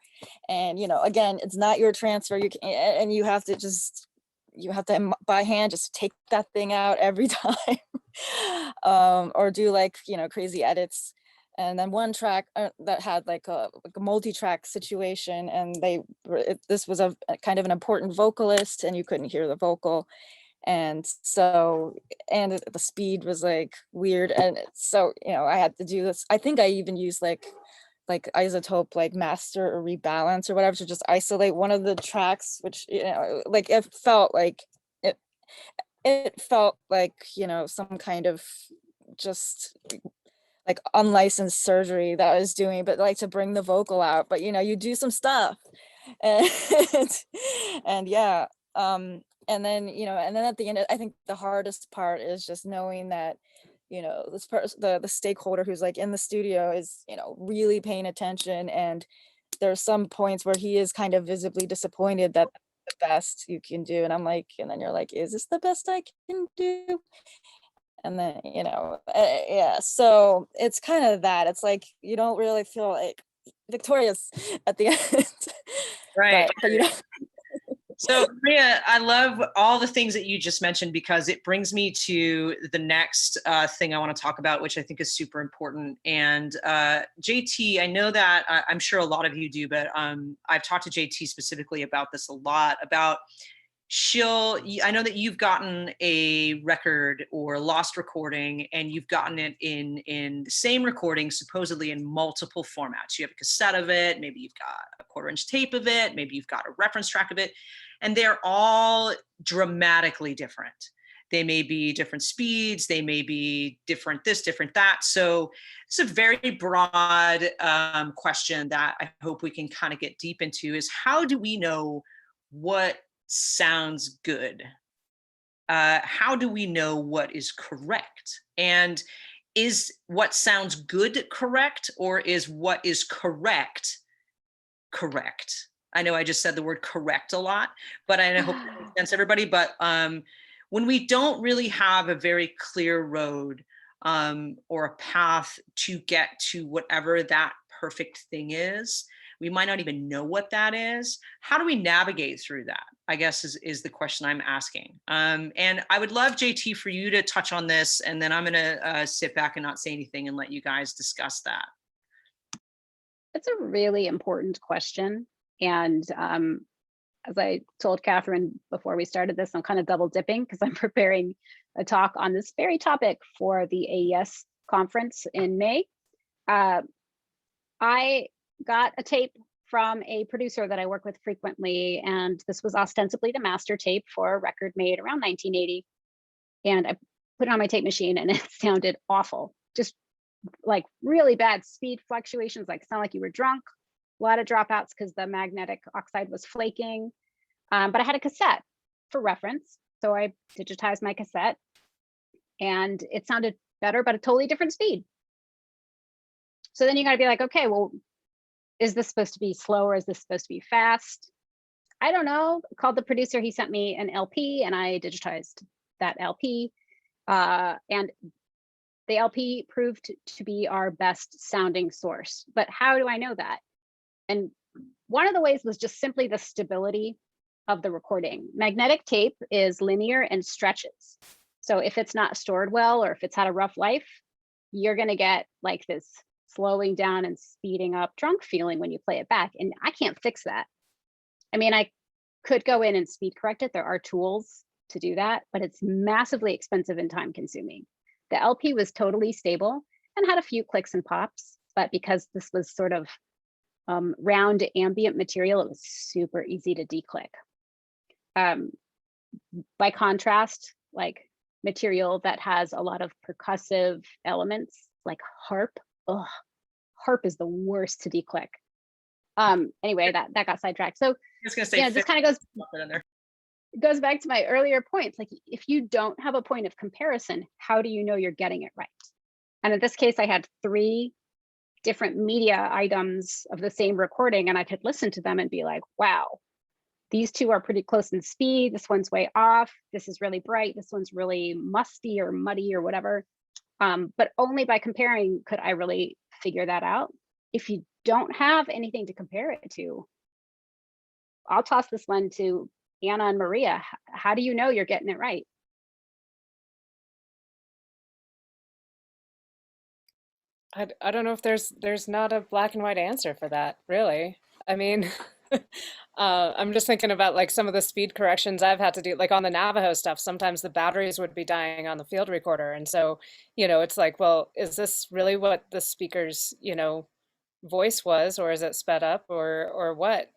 And, you know, again, it's not your transfer. You can, and you have to by hand just take that thing out every time, or do like, you know, crazy edits. And then one track that had like a multi-track situation, and this was a kind of an important vocalist, and you couldn't hear the vocal. And so, and the speed was like weird. And so, you know, I had to do this. I think I even used like Isotope, like master or rebalance or whatever, to just isolate one of the tracks, which, you know, like it felt like, you know, some kind of just like unlicensed surgery that I was doing, but like to bring the vocal out. But, you know, you do some stuff. And, and yeah. And then, you know, and then at the end, I think the hardest part is just knowing that, you know, this person, the stakeholder who's like in the studio is, you know, really paying attention. And there's some points where he is kind of visibly disappointed that the best you can do. And I'm like, and then you're like, is this the best I can do? And then, you know, yeah, so it's kind of that. It's like, you don't really feel like victorious at the end. Right. But you know. So Maria, I love all the things that you just mentioned, because it brings me to the next thing I want to talk about, which I think is super important. And JT, I know that I'm sure a lot of you do, but I've talked to JT specifically about this a lot, about I know that you've gotten a record or lost recording, and you've gotten it in the same recording, supposedly in multiple formats. You have a cassette of it, maybe you've got a 1/4-inch tape of it, maybe you've got a reference track of it, and they're all dramatically different. They may be different speeds, they may be different this, different that. So it's a very broad question that I hope we can kind of get deep into, is how do we know what sounds good? How do we know what is correct? And is what sounds good correct, or is what is correct correct? I know I just said the word correct a lot, but I hope that makes sense, everybody. But when we don't really have a very clear road or a path to get to whatever that perfect thing is, we might not even know what that is. How do we navigate through that, I guess, is the question I'm asking. And I would love, JT, for you to touch on this, and then I'm going to sit back and not say anything and let you guys discuss that. It's a really important question. And as I told Catherine before we started this, I'm kind of double dipping because I'm preparing a talk on this very topic for the AES conference in May. I got a tape from a producer that I work with frequently, and this was ostensibly the master tape for a record made around 1980. And I put it on my tape machine and it sounded awful, just like really bad speed fluctuations, like sound like you were drunk, a lot of dropouts because the magnetic oxide was flaking. But I had a cassette for reference, so I digitized my cassette and it sounded better, but a totally different speed. So then you gotta be like, okay, well, is this supposed to be slow or is this supposed to be fast? I don't know. I called the producer, he sent me an LP and I digitized that LP. And the LP proved to be our best sounding source. But how do I know that? And one of the ways was just simply the stability of the recording. Magnetic tape is linear and stretches. So if it's not stored well, or if it's had a rough life, you're gonna get like this slowing down and speeding up drunk feeling when you play it back. And I can't fix that. I mean, I could go in and speed correct it. There are tools to do that, but it's massively expensive and time consuming. The LP was totally stable and had a few clicks and pops, but because this was sort of round ambient material, it was super easy to declick. By contrast, like material that has a lot of percussive elements like harp, harp is the worst to declick. Anyway, that got sidetracked. So yeah, this kind of goes back to my earlier points. Like if you don't have a point of comparison, how do you know you're getting it right? And in this case, I had 3 different media items of the same recording, and I could listen to them and be like, wow, these 2 are pretty close in speed. This one's way off. This is really bright. This one's really musty or muddy or whatever. But only by comparing could I really figure that out. If you don't have anything to compare it to, I'll toss this one to Anna and Maria. How do you know you're getting it right? I don't know if there's not a black and white answer for that, really. I mean, I'm just thinking about like some of the speed corrections I've had to do, like on the Navajo stuff. Sometimes the batteries would be dying on the field recorder, and so it's like, well, is this really what the speaker's voice was, or is it sped up, or what?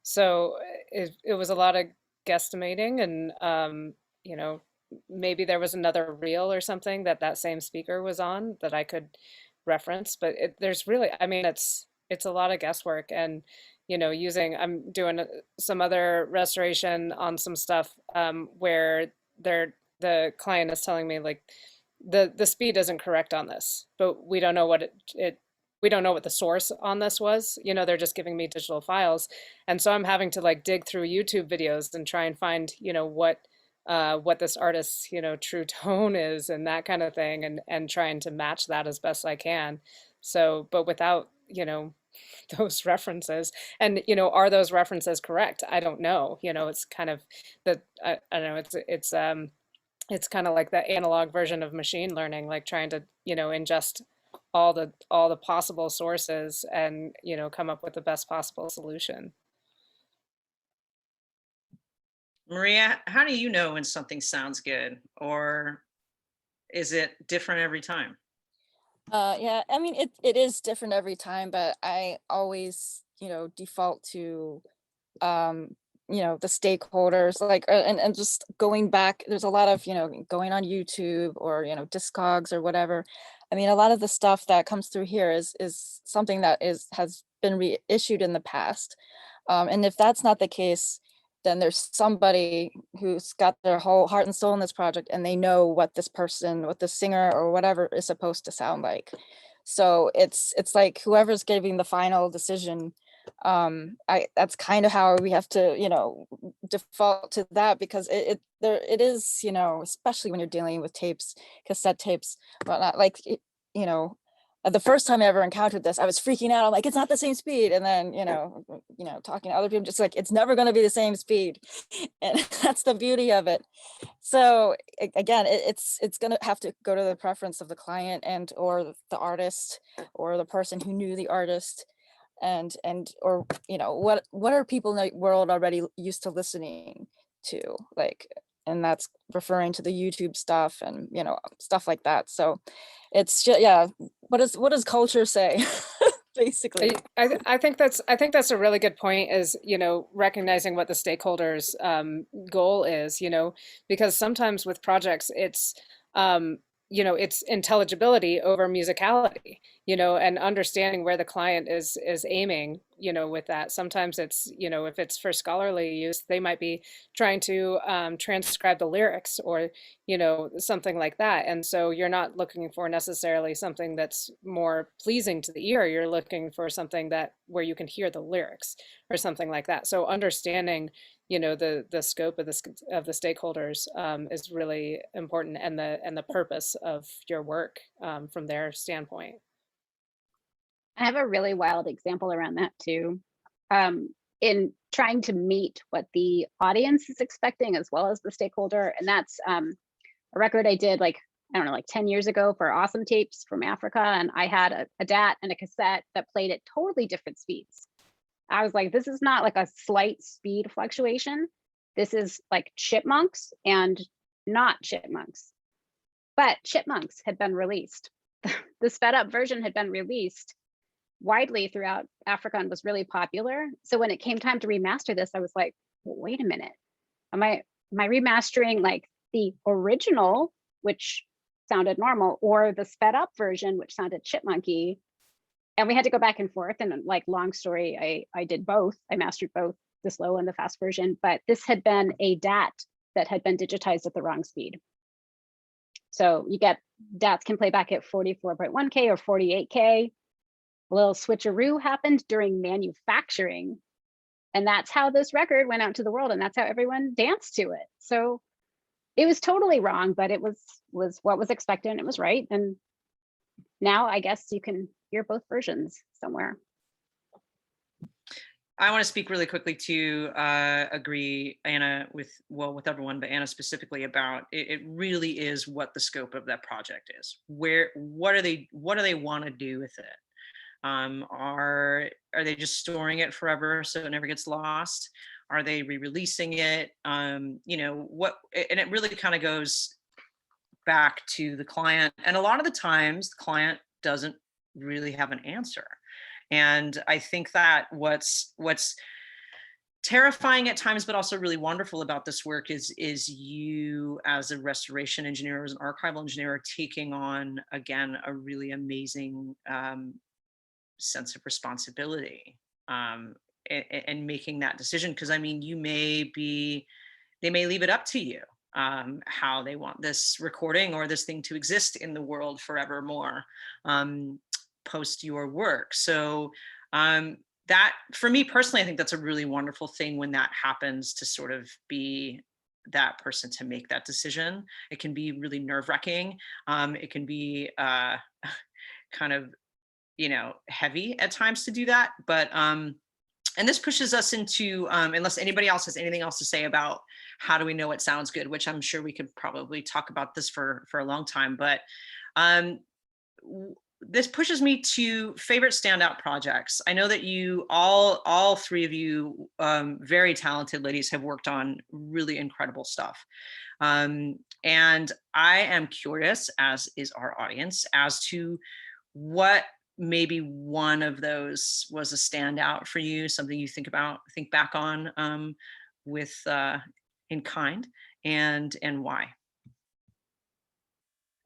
So it was a lot of guesstimating, and maybe there was another reel or something that same speaker was on that I could reference, but there's really, I mean, it's a lot of guesswork. And I'm doing some other restoration on some stuff where the client is telling me like the speed isn't correct on this, but we don't know what we don't know what the source on this was. They're just giving me digital files, and so I'm having to like dig through YouTube videos and try and find what this artist's true tone is and that kind of thing, and trying to match that as best I can. So, but without those references, and are those references correct? I don't know. It's kind of I don't know, it's kind of like the analog version of machine learning, like trying to ingest all the possible sources and come up with the best possible solution. Maria, how do you know when something sounds good, or is it different every time? Yeah, I mean, it is different every time, but I always, default to, um, the stakeholders, like, and just going back, there's a lot of, going on YouTube or, Discogs or whatever. I mean, a lot of the stuff that comes through here is something that has been reissued in the past. And if that's not the case, then there's somebody who's got their whole heart and soul in this project, and they know what this person, what the singer or whatever is supposed to sound like. So it's like whoever's giving the final decision, that's kind of how we have to, default to that, because it is, especially when you're dealing with tapes, cassette tapes, whatnot, like the first time I ever encountered this, I was freaking out. I'm like, it's not the same speed. And then, talking to other people, just like, it's never going to be the same speed. And that's the beauty of it. So again, it's going to have to go to the preference of the client and or the artist or the person who knew the artist, and or what are people in the world already used to listening to, like, and that's referring to the YouTube stuff and stuff like that. So it's just, yeah, what does culture say? Basically. I think that's a really good point, is, recognizing what the stakeholders' goal is, because sometimes with projects it's intelligibility over musicality, and understanding where the client is aiming, with that. Sometimes it's, if it's for scholarly use, they might be trying to transcribe the lyrics, or, something like that. And so you're not looking for necessarily something that's more pleasing to the ear. You're looking for something that where you can hear the lyrics or something like that. So understanding, the scope of the stakeholders is really important, and the purpose of your work from their standpoint. I have a really wild example around that too. In trying to meet what the audience is expecting as well as the stakeholder. And that's a record I did, like, I don't know, like 10 years ago for Awesome Tapes from Africa. And I had a DAT and a cassette that played at totally different speeds. I was like, this is not like a slight speed fluctuation. This is like chipmunks and not chipmunks. But chipmunks had been released. The sped up version had been released widely throughout Africa and was really popular. So when it came time to remaster this, I was like, well, wait a minute. Am I remastering like the original, which sounded normal, or the sped up version, which sounded chipmunky? And we had to go back and forth. And like, long story, I did both. I mastered both the slow and the fast version, but this had been a DAT that had been digitized at the wrong speed. So you get DATs can play back at 44.1K or 48K. A little switcheroo happened during manufacturing. And that's how this record went out to the world. And that's how everyone danced to it. So it was totally wrong, but it was what was expected, and it was right. And now I guess you can hear both versions somewhere. I want to speak really quickly to agree, Anna, with everyone, but Anna specifically, about it really is what the scope of that project is. What do they want to do with it? Are they just storing it forever so it never gets lost? Are they re-releasing it? And it really kind of goes back to the client. And a lot of the times the client doesn't really have an answer. And I think that what's terrifying at times, but also really wonderful about this work is you, as a restoration engineer, as an archival engineer, are taking on, again, a really amazing sense of responsibility and making that decision. Because I mean, they may leave it up to you how they want this recording or this thing to exist in the world forevermore post your work. So that, for me personally, I think that's a really wonderful thing when that happens, to sort of be that person to make that decision. It can be really nerve-wracking. It can be kind of, heavy at times to do that. But and this pushes us into, unless anybody else has anything else to say about how do we know it sounds good, which I'm sure we could probably talk about this for a long time. But this pushes me to favorite standout projects. I know that you all three of you, very talented ladies, have worked on really incredible stuff. And I am curious, as is our audience, as to what maybe one of those was a standout for you, something you think back on with in kind, and why.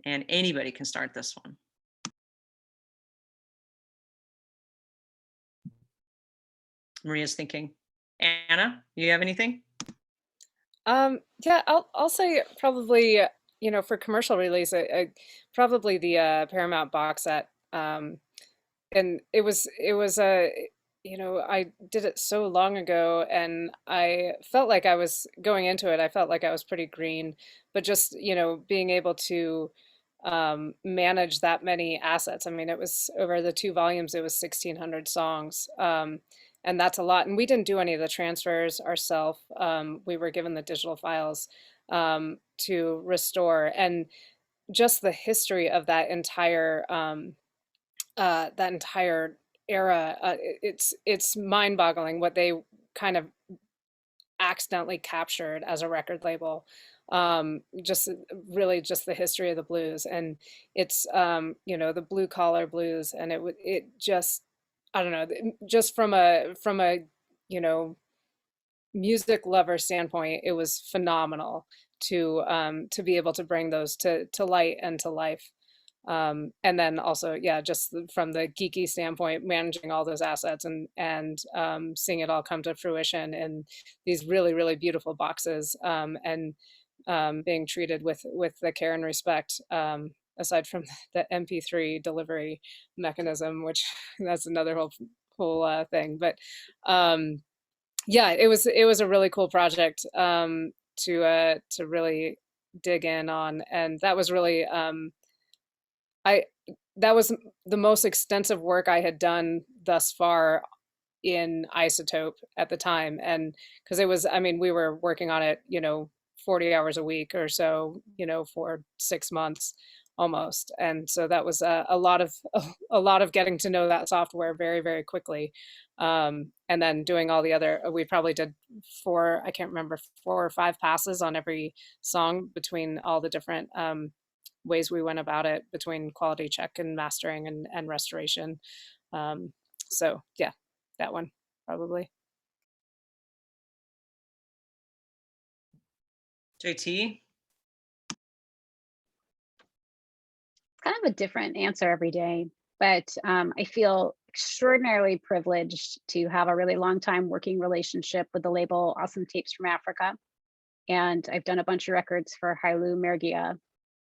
And anybody can start this one. Maria's thinking. Anna, you have anything? Yeah, I'll say probably, for commercial release, probably the Paramount box set. And it was I did it so long ago, and I felt like I was going into it. I felt like I was pretty green, but just, being able to manage that many assets. I mean, it was over the 2 volumes, it was 1,600 songs. And that's a lot. And we didn't do any of the transfers ourselves. We were given the digital files to restore. And just the history of that entire era, it's mind-boggling what they kind of accidentally captured as a record label. Just really just the history of the blues, and it's the blue collar blues, and it just, I don't know, just from a music lover standpoint, it was phenomenal to be able to bring those to light and to life. And then also, yeah, just from the geeky standpoint, managing all those assets and seeing it all come to fruition in these really, really beautiful boxes, and being treated with the care and respect, aside from the MP3 delivery mechanism, which that's another whole thing. But yeah, it was a really cool project to really dig in on, and that was really that was the most extensive work I had done thus far in Isotope at the time. And because it was, I mean, we were working on it, 40 hours a week or so, for 6 months almost. And so that was a lot of getting to know that software very, very quickly. And then doing all the other, we probably did 4 or 5 passes on every song between all the different ways we went about it, between quality check and mastering and restoration. So yeah, that one probably. JT? Kind of a different answer every day, but I feel extraordinarily privileged to have a really long time working relationship with the label Awesome Tapes from Africa. And I've done a bunch of records for Hailu Mergia,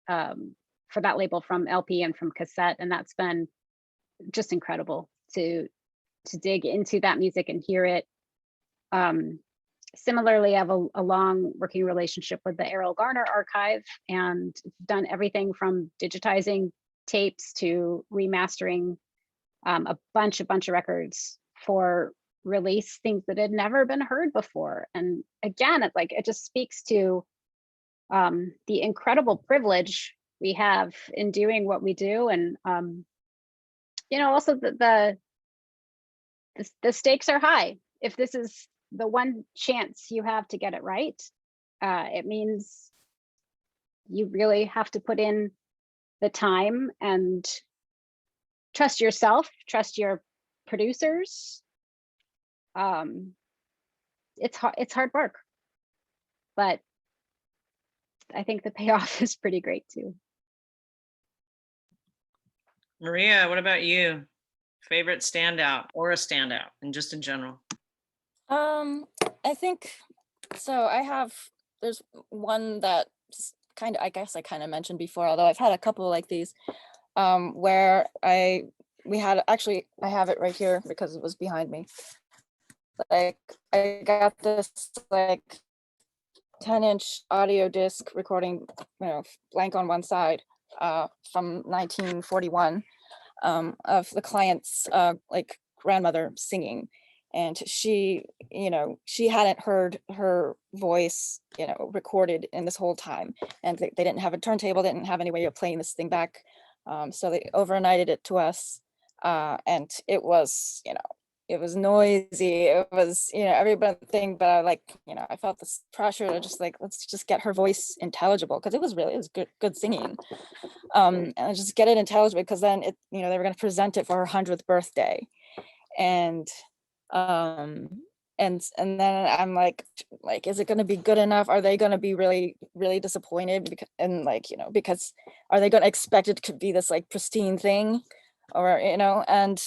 for that label, from LP and from cassette. And that's been just incredible to dig into that music and hear it. Similarly, I have a long working relationship with the Errol Garner archive, and done everything from digitizing tapes to remastering a bunch of records for release, things that had never been heard before. And again, it just speaks to the incredible privilege we have in doing what we do. And also the stakes are high. If this is the one chance you have to get it right, it means you really have to put in the time and trust yourself, trust your producers. It's hard work, but I think the payoff is pretty great too. Maria, what about you? Favorite standout or a standout, and just in general? I think so. There's one that I guess I kind of mentioned before, although I've had a couple like these, where I have it right here because it was behind me. Like, I got this 10-inch audio disc recording, blank on one side, from 1941, of the client's grandmother singing. And she hadn't heard her voice, recorded in this whole time. And they didn't have a turntable, didn't have any way of playing this thing back. So they overnighted it to us, and it was, it was noisy. It was, everybody, but I like, I felt this pressure to just like, let's just get her voice intelligible, because it was good singing. And just get it intelligible, because then they were going to present it for her 100th birthday. And and then I'm like, is it going to be good enough? Are they going to be really, really disappointed? Because are they going to expect it to be this like pristine thing, or and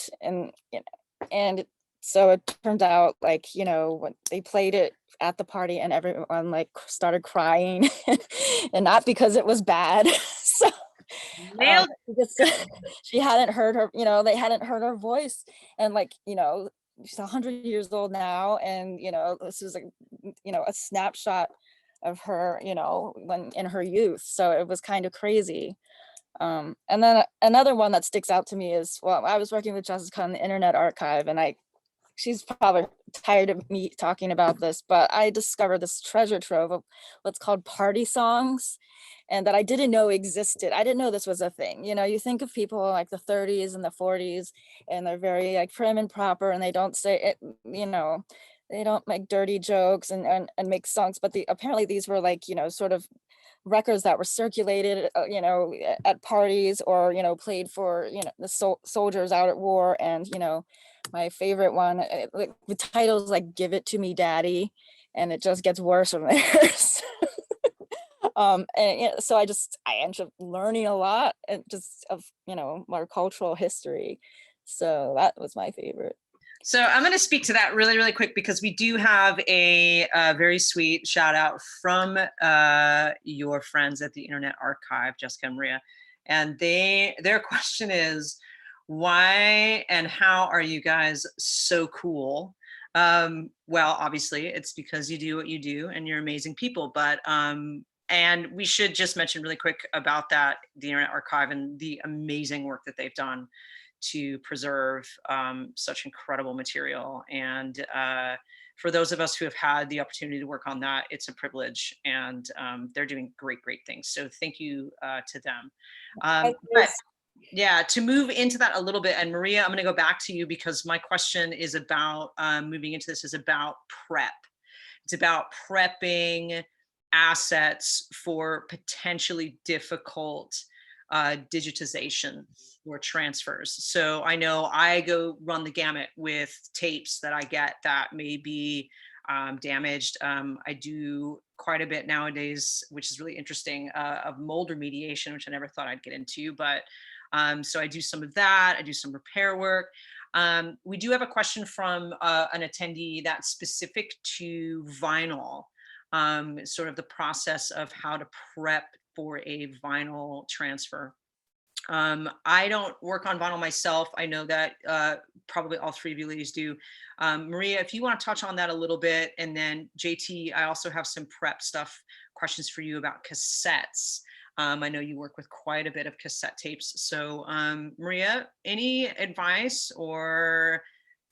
so it turned out like, when they played it at the party, and everyone like started crying, and not because it was bad. So Nailed because she hadn't heard her, they hadn't heard her voice, and like, she's 100 years old now, and this was a snapshot of her, when in her youth. So it was kind of crazy. And then another one that sticks out to me is, well, I was working with Jessica on the Internet Archive, and she's probably tired of me talking about this, but I discovered this treasure trove of what's called party songs, and that I didn't know existed. I didn't know this was a thing. You think of people like the 30s and the 40s, and they're very like prim and proper, and they don't say it, they don't make dirty jokes and make songs, but apparently these were like, sort of records that were circulated, at parties, or, played for, the soldiers out at war. And, my favorite one, like the title's like "Give It to Me, Daddy," and it just gets worse from there. So I ended up learning a lot, and just of, our cultural history. So that was my favorite. So I'm going to speak to that really, really quick, because we do have a very sweet shout out from your friends at the Internet Archive, Jessica and Maria. And their question is, why and how are you guys so cool? Well, obviously it's because you do what you do and you're amazing people, but and we should just mention really quick about that, the Internet Archive and the amazing work that they've done to preserve such incredible material. And for those of us who have had the opportunity to work on that, it's a privilege, and they're doing great, great things. So thank you to them. But yeah, to move into that a little bit, and Maria, I'm going to go back to you, because my question is about moving into this is about prep. It's about prepping assets for potentially difficult digitization or transfers. So I know I go run the gamut with tapes that I get that may be damaged. I do quite a bit nowadays, which is really interesting, of mold remediation, which I never thought I'd get into, but so I do some of that. I do some repair work. We do have a question from an attendee that's specific to vinyl, sort of the process of how to prep for a vinyl transfer. I don't work on vinyl myself. I know that probably all three of you ladies do. Maria, if you want to touch on that a little bit, and then JT, I also have some prep stuff, questions for you about cassettes. I know you work with quite a bit of cassette tapes. So Maria, any advice or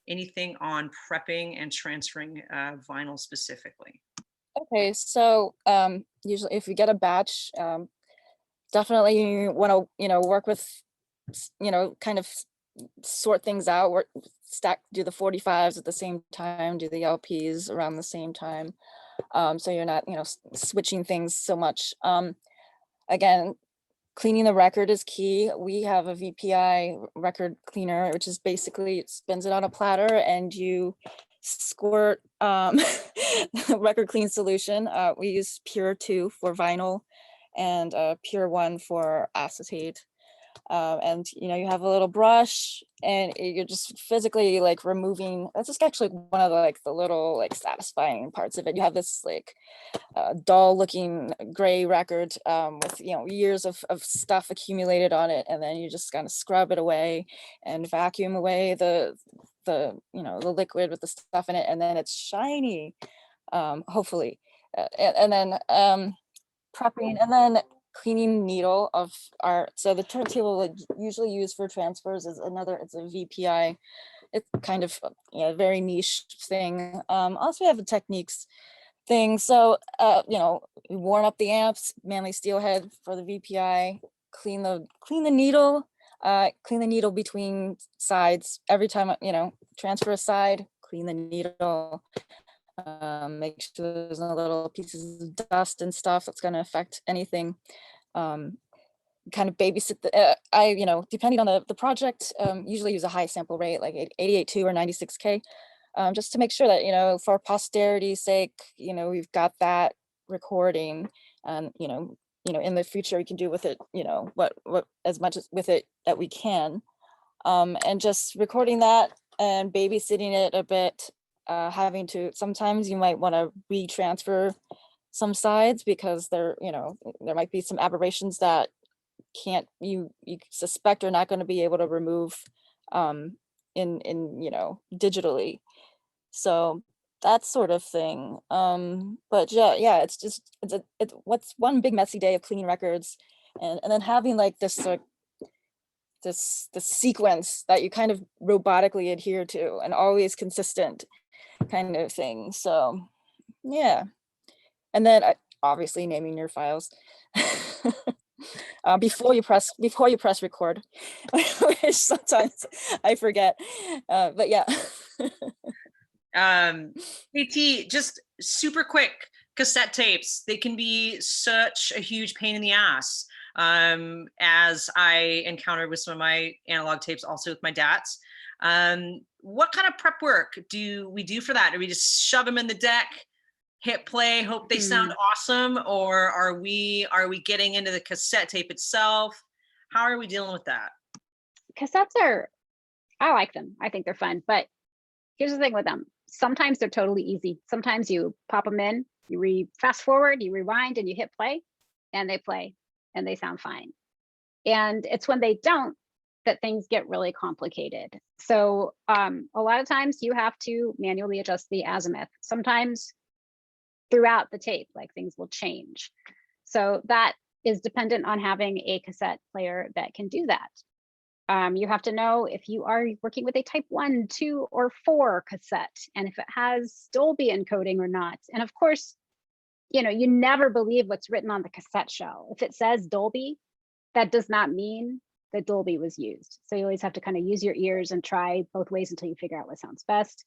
anything on prepping and transferring vinyl specifically? Okay, so usually if you get a batch, definitely you want to, work with, kind of sort things out, do the 45s at the same time, do the LPs around the same time. So you're not, switching things so much. Again, cleaning the record is key. We have a VPI record cleaner, which is basically, it spins it on a platter and you squirt record clean solution. We use Pure 2 for vinyl and Pure 1 for acetate. And you have a little brush, and you're just physically like removing. That's just actually one of the little satisfying parts of it. You have this dull looking gray record with years of stuff accumulated on it, and then you just kind of scrub it away and vacuum away the liquid with the stuff in it, and then it's shiny, hopefully. And then prepping, and then cleaning needle of our, so the turntable would usually use for transfers is it's a VPI. It's kind of a very niche thing. Also we have a techniques thing. So we warm up the amps, manly steel head for the VPI, clean the needle, clean the needle between sides every time, transfer a side, clean the needle, make sure there's no little pieces of dust and stuff that's going to affect anything. Kind of babysit depending on the project, usually use a high sample rate, like 88.2 or 96K, just to make sure that, for posterity's sake, we've got that recording, and, in the future we can do with it, what as much as with it that we can, and just recording that and babysitting it a bit, sometimes you might want to retransfer some sides because there might be some aberrations that you suspect are not going to be able to remove in digitally. So that sort of thing. But yeah, it's what's one big messy day of cleaning records, and then having like this this sequence that you kind of robotically adhere to and always consistent kind of thing. So yeah, and then obviously naming your files. Before you press record, which sometimes I forget, but yeah. KT, just super quick, cassette tapes, they can be such a huge pain in the ass, as I encountered with some of my analog tapes, also with my DATs. What kind of prep work do we do for that? Do we just shove them in the deck, hit play, hope they sound awesome, or are we getting into the cassette tape itself? How are we dealing with that? Cassettes I like them. I think they're fun, but here's the thing with them. Sometimes they're totally easy. Sometimes you pop them in, you fast forward, you rewind, and you hit play, and they sound fine. And it's when they don't that things get really complicated. So a lot of times you have to manually adjust the azimuth. Sometimes throughout the tape, like things will change. So that is dependent on having a cassette player that can do that. You have to know if you are working with a type 1, 2, or 4 cassette, and if it has Dolby encoding or not. And of course, you never believe what's written on the cassette shell. If it says Dolby, that does not mean that Dolby was used. So you always have to kind of use your ears and try both ways until you figure out what sounds best.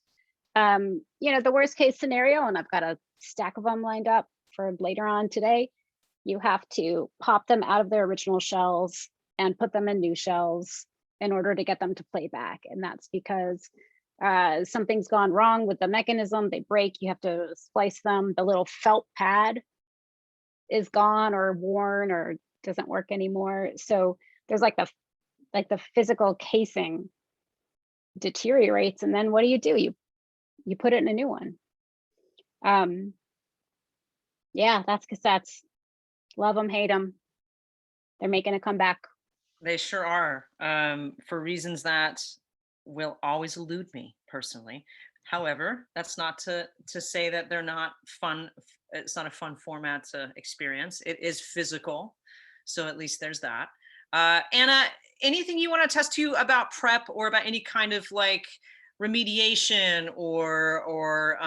The worst case scenario, and I've got a stack of them lined up for later on today, you have to pop them out of their original shells and put them in new shells in order to get them to play back. And that's because something's gone wrong with the mechanism, they break, you have to splice them, the little felt pad is gone or worn or doesn't work anymore. So there's like the physical casing deteriorates, and then what do? You put it in a new one. Yeah, that's cassettes. Love them, hate them. They're making a comeback. They sure are, for reasons that will always elude me personally. However, that's not to say that they're not fun. It's not a fun format to experience. It is physical. So at least there's that. Anna, anything you want to attest to about prep or about any kind of like remediation or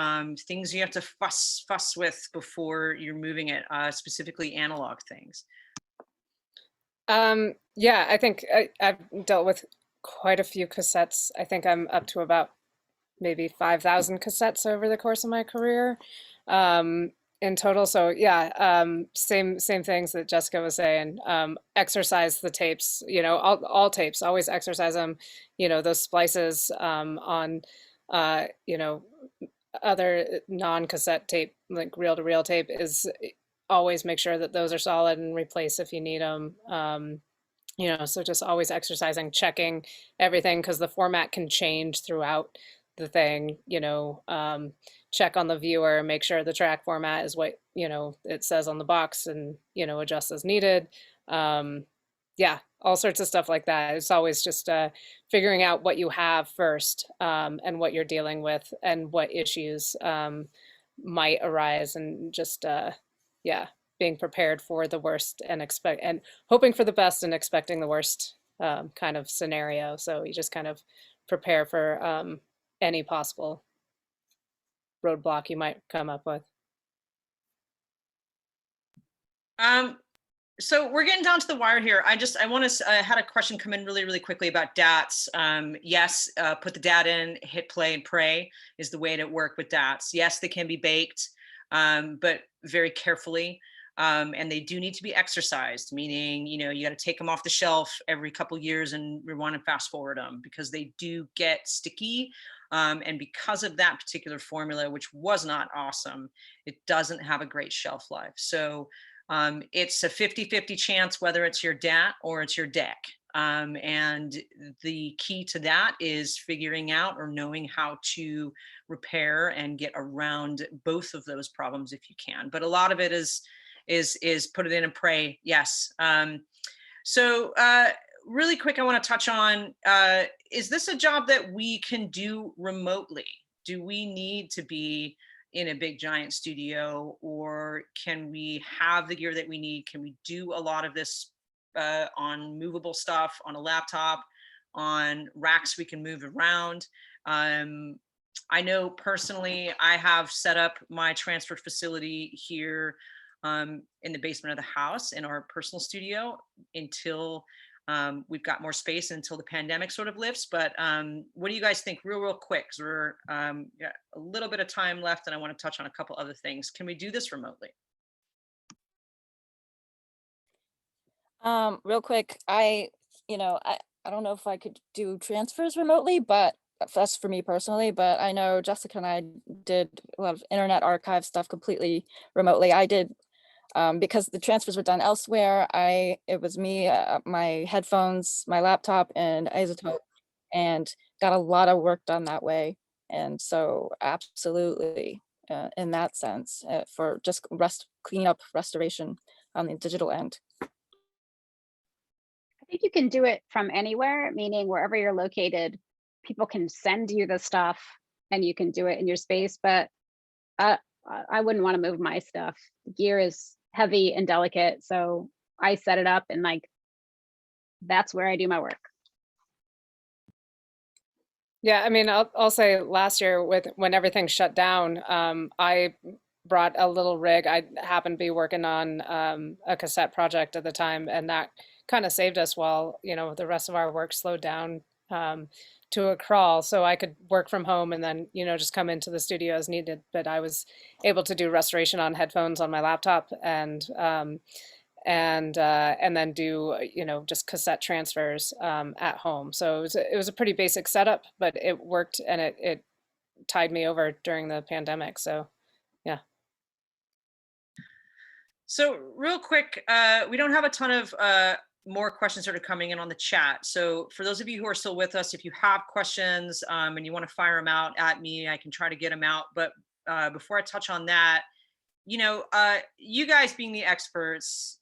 things you have to fuss with before you're moving it, specifically analog things? Yeah, I think I've dealt with quite a few cassettes. I think I'm up to about maybe 5,000 cassettes over the course of my career, in total. So yeah, same things that Jessica was saying. Exercise the tapes, all tapes, always exercise them. Those splices on, other non-cassette tape, like reel-to-reel tape, is always make sure that those are solid and replace if you need them. So just always exercising, checking everything, because the format can change throughout the thing. Check on the viewer, make sure the track format is what it says on the box, and adjust as needed. Yeah, all sorts of stuff like that. It's always just figuring out what you have first, and what you're dealing with and what issues might arise, and just yeah, being prepared for the worst and hoping for the best and expecting the worst kind of scenario. So you just kind of prepare for any possible roadblock you might come up with. So we're getting down to the wire here. I want to, I had a question come in really quickly about DATs. Yes, put the DAT in, hit play and pray is the way to work with DATs. Yes, they can be baked, but very carefully. And they do need to be exercised, meaning, you know, you got to take them off the shelf every couple years and rewind and fast forward them because they do get sticky. And because of that particular formula, which was not awesome, it doesn't have a great shelf life. So it's a 50-50 chance whether it's your DAT or it's your deck. And the key to that is figuring out or knowing how to repair and get around both of those problems if you can. But a lot of it is put it in and pray. Yes. So really quick, I want to touch on, is this a job that we can do remotely? Do we need to be in a big giant studio, or can we have the gear that we need? Can we do a lot of this on movable stuff, on a laptop, on racks we can move around? I know personally, I have set up my transfer facility here in the basement of the house in our personal studio until we've got more space until the pandemic sort of lifts. But what do you guys think real quick? Because we're got a little bit of time left and I want to touch on a couple other things. Can we do this remotely? Real quick, I don't know if I could do transfers remotely, but that's for me personally, but I know Jessica and I did a lot of Internet Archive stuff completely remotely. I did because the transfers were done elsewhere. It was me, my headphones, my laptop, and isotope, and got a lot of work done that way. And so absolutely, in that sense, for just cleanup, restoration on the digital end. I think you can do it from anywhere, meaning wherever you're located, people can send you the stuff and you can do it in your space. But I wouldn't want to move my stuff. The gear is heavy and delicate, so I set it up and like that's where I do my work. Yeah, I mean, I'll say last year when everything shut down, I brought a little rig. I happened to be working on a cassette project at the time, and that kind of saved us while, you know, the rest of our work slowed down to a crawl. So I could work from home and then, you know, just come into the studio as needed. But I was able to do restoration on headphones on my laptop and then do, you know, just cassette transfers at home. So it was a pretty basic setup, but it worked and it tied me over during the pandemic. So yeah. So real quick, we don't have a ton of more questions that are coming in on the chat. So for those of you who are still with us, if you have questions and you want to fire them out at me, I can try to get them out. But before I touch on that, you know, you guys being the experts,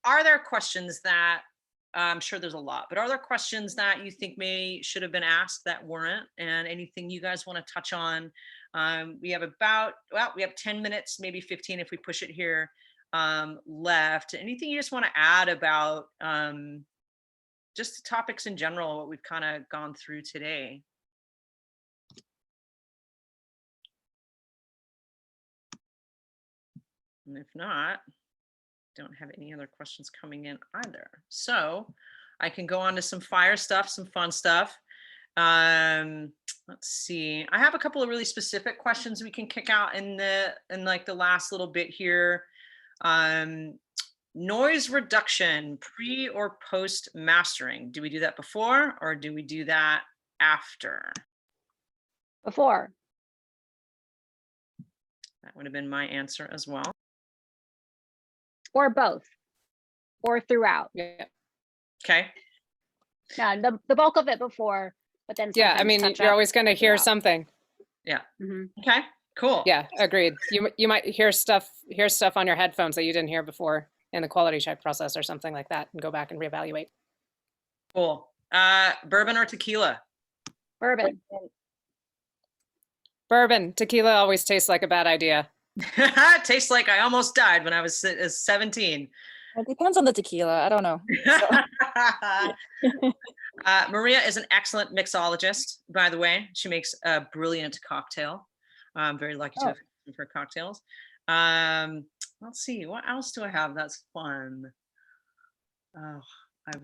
are there questions that, I'm sure there's a lot, but are there questions that you think should have been asked that weren't, and anything you guys want to touch on? We have we have 10 minutes, maybe 15 if we push it here left. Anything you just want to add about just the topics in general, what we've kind of gone through today? And if not, don't have any other questions coming in either. So I can go on to some fire stuff, some fun stuff. Let's see. I have a couple of really specific questions we can kick out in like the last little bit here. Noise reduction, pre or post mastering. Do we do that before or do we do that after? Before. That would have been my answer as well. Or both, or throughout. Yeah. Okay. Yeah, the bulk of it before, but then Yeah, I mean, you're always going to hear something. Yeah. Mm-hmm. Okay. Cool. Yeah, agreed. You might hear stuff on your headphones that you didn't hear before in the quality check process or something like that, and go back and reevaluate. Cool. Bourbon or tequila? Bourbon. Bourbon. Tequila always tastes like a bad idea. It tastes like I almost died when I was 17. It depends on the tequila. I don't know. Maria is an excellent mixologist, by the way. She makes a brilliant cocktail. I'm very lucky to have her cocktails. let's see, what else do I have that's fun? Oh, I've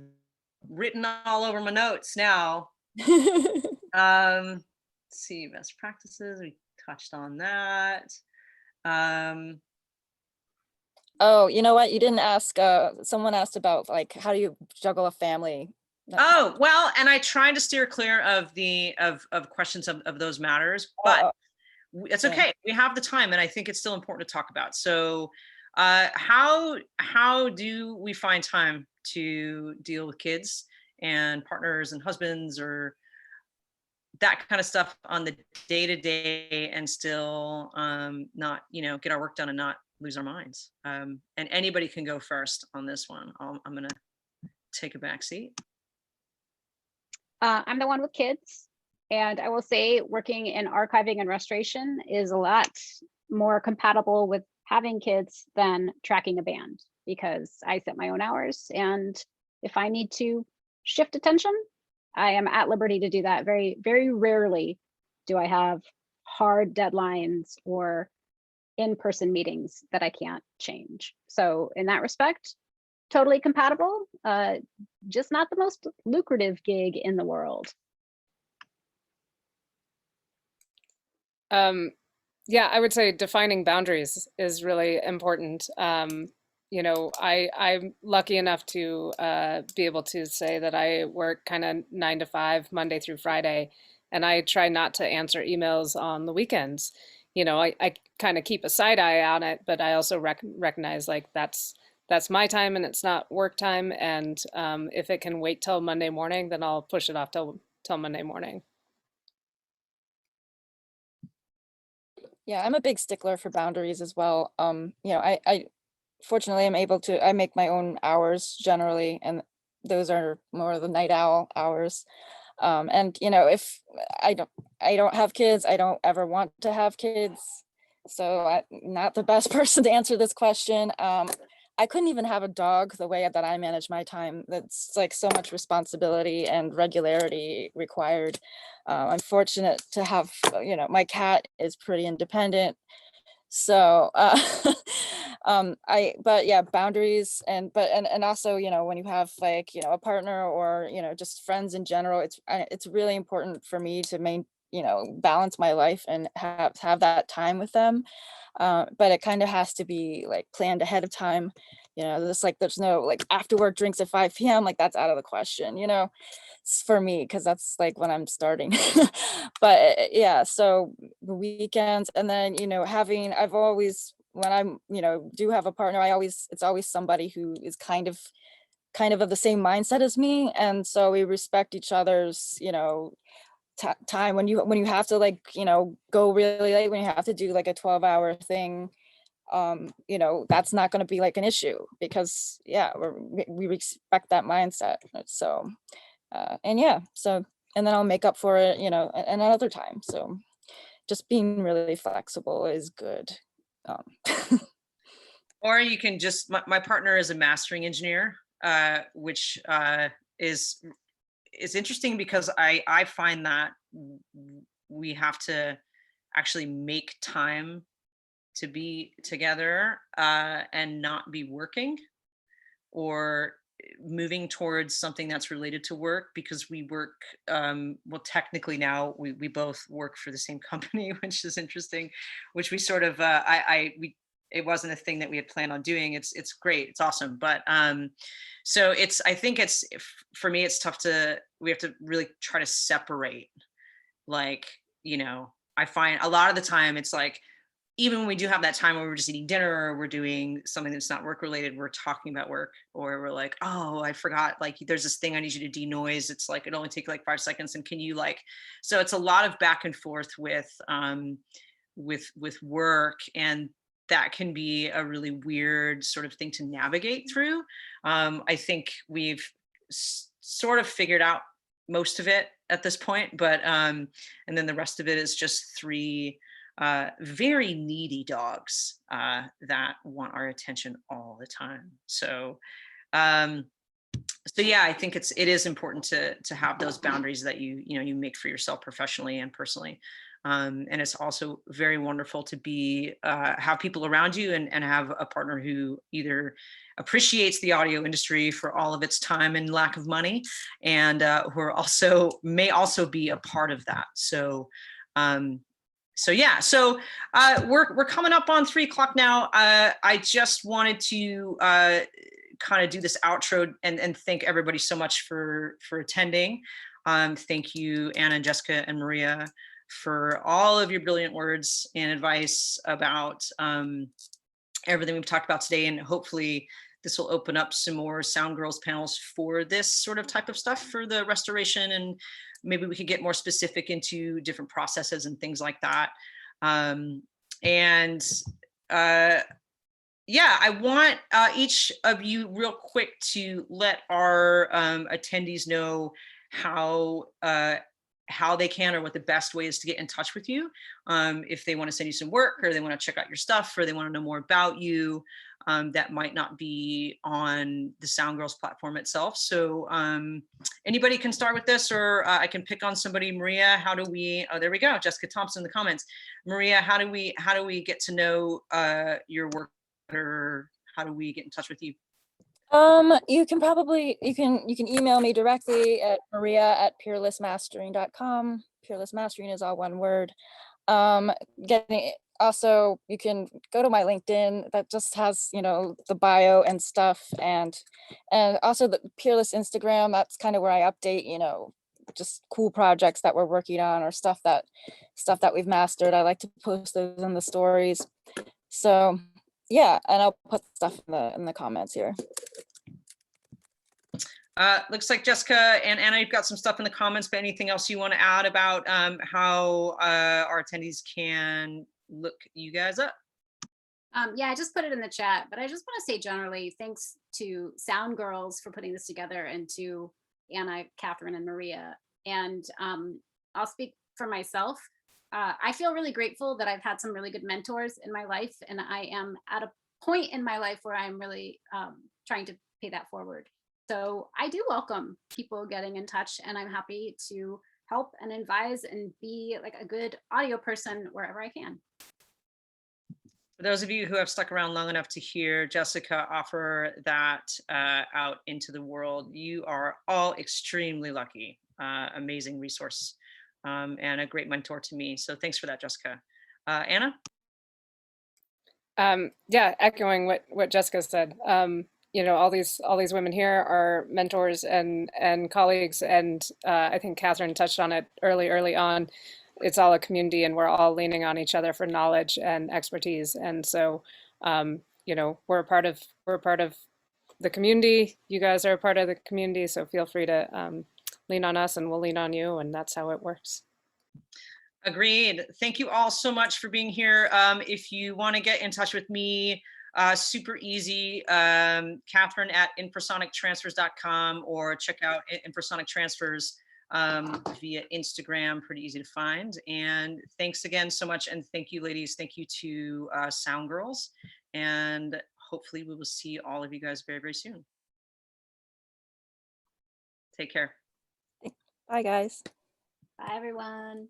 written all over my notes now. Let's see, best practices, we touched on that. Oh, you know what? You didn't ask, someone asked about like, how do you juggle a family? Oh, well, and I try to steer clear of the of questions of those matters, but it's yeah. okay. We have the time, and I think it's still important to talk about. So, how do we find time to deal with kids and partners and husbands or that kind of stuff on the day to day, and still not, get our work done and not lose our minds? And anybody can go first on this one. I'm gonna take a back seat. I'm the one with kids, and I will say working in archiving and restoration is a lot more compatible with having kids than tracking a band, because I set my own hours, and if I need to shift attention, I am at liberty to do that. Very, very rarely do I have hard deadlines or in-person meetings that I can't change. So in that respect, totally compatible, just not the most lucrative gig in the world. Yeah, I would say defining boundaries is really important. I'm lucky enough to be able to say that I work kind of 9 to 5, Monday through Friday, and I try not to answer emails on the weekends. I kind of keep a side eye on it, but I also recognize like that's my time and it's not work time. And if it can wait till Monday morning, then I'll push it off till Monday morning. Yeah, I'm a big stickler for boundaries as well. I fortunately am able to, I make my own hours generally, and those are more the night owl hours. And if I don't have kids, I don't ever want to have kids. So I'm not the best person to answer this question. I couldn't even have a dog the way that I manage my time. That's like so much responsibility and regularity required. I'm fortunate to have, my cat is pretty independent. So, but yeah, boundaries and also, when you have like, a partner or, just friends in general, it's really important for me to balance my life and have that time with them. But it kind of has to be like planned ahead of time. There's no like after work drinks at 5 p.m. Like that's out of the question, for me, because that's like when I'm starting. But yeah, so the weekends, and then I've always, when I'm do have a partner, it's always somebody who is kind of the same mindset as me, and so we respect each other's time when you have to like go really late, when you have to do like a 12-hour thing. That's not going to be like an issue, because yeah, we respect that mindset. So and yeah, so, and then I'll make up for it another time. So just being really flexible is good. Or you can just, my partner is a mastering engineer, which is interesting, because I find that we have to actually make time to be together and not be working or moving towards something that's related to work, because we work, well, technically now we both work for the same company, which is interesting, which we sort of it wasn't a thing that we had planned on doing. It's great, it's awesome, but so I think for me it's tough we have to really try to separate, like, I find a lot of the time it's like, even when we do have that time where we're just eating dinner or we're doing something that's not work related, we're talking about work, or we're like, oh, I forgot, like there's this thing I need you to denoise. It's like, it only take like 5 seconds. And can you so it's a lot of back and forth with work. And that can be a really weird sort of thing to navigate through. I think we've sort of figured out most of it at this point, but and then the rest of it is just 3 very needy dogs that want our attention all the time. So So yeah, I think it is important to have those boundaries that you make for yourself professionally and personally. And it's also very wonderful to be have people around you and have a partner who either appreciates the audio industry for all of its time and lack of money, and who are may also be a part of that. So yeah, so we're coming up on 3 o'clock now. I just wanted to kind of do this outro and thank everybody so much for attending. Thank you, Anna and Jessica and Maria, for all of your brilliant words and advice about everything we've talked about today. And hopefully this will open up some more Sound Girls panels for this sort of type of stuff for the restoration, and maybe we could get more specific into different processes and things like that. Yeah, I want each of you real quick to let our attendees know how they can, or what the best way is to get in touch with you. If they want to send you some work, or they want to check out your stuff, or they want to know more about you, that might not be on the Sound Girls platform itself. So anybody can start with this, or I can pick on somebody. Maria, how do we, oh, there we go. Jessica Thompson in the comments. Maria, how do we get to know your work, or how do we get in touch with you? You can email me directly at maria@peerlessmastering.com. Peerless Mastering is all one word. Also, you can go to my LinkedIn that just has, the bio and stuff, and also the Peerless Instagram. That's kind of where I update, just cool projects that we're working on, or stuff that we've mastered. I like to post those in the stories. So yeah, and I'll put stuff in the comments here. Looks like Jessica and Anna, you've got some stuff in the comments, but anything else you want to add about how our attendees can look you guys up? Yeah, I just put it in the chat, but I just want to say generally, thanks to Sound Girls for putting this together, and to Anna, Catherine, and Maria. And I'll speak for myself. I feel really grateful that I've had some really good mentors in my life, and I am at a point in my life where I'm really trying to pay that forward. So I do welcome people getting in touch, and I'm happy to help and advise and be like a good audio person wherever I can. For those of you who have stuck around long enough to hear Jessica offer that out into the world, you are all extremely lucky. Amazing resource, and a great mentor to me. So thanks for that, Jessica. Anna? Yeah, echoing what Jessica said. All these women here are mentors and colleagues, and I think Catherine touched on it early on. It's all a community, and we're all leaning on each other for knowledge and expertise. And so, we're a part of the community. You guys are a part of the community, so feel free to lean on us, and we'll lean on you, and that's how it works. Agreed. Thank you all so much for being here. If you want to get in touch with me, super easy. Catherine at infrasonictransfers.com, or check out Infrasonic Transfers via Instagram. Pretty easy to find. And thanks again so much. And thank you, ladies. Thank you to Sound Girls. And hopefully we will see all of you guys very, very soon. Take care. Bye, guys. Bye, everyone.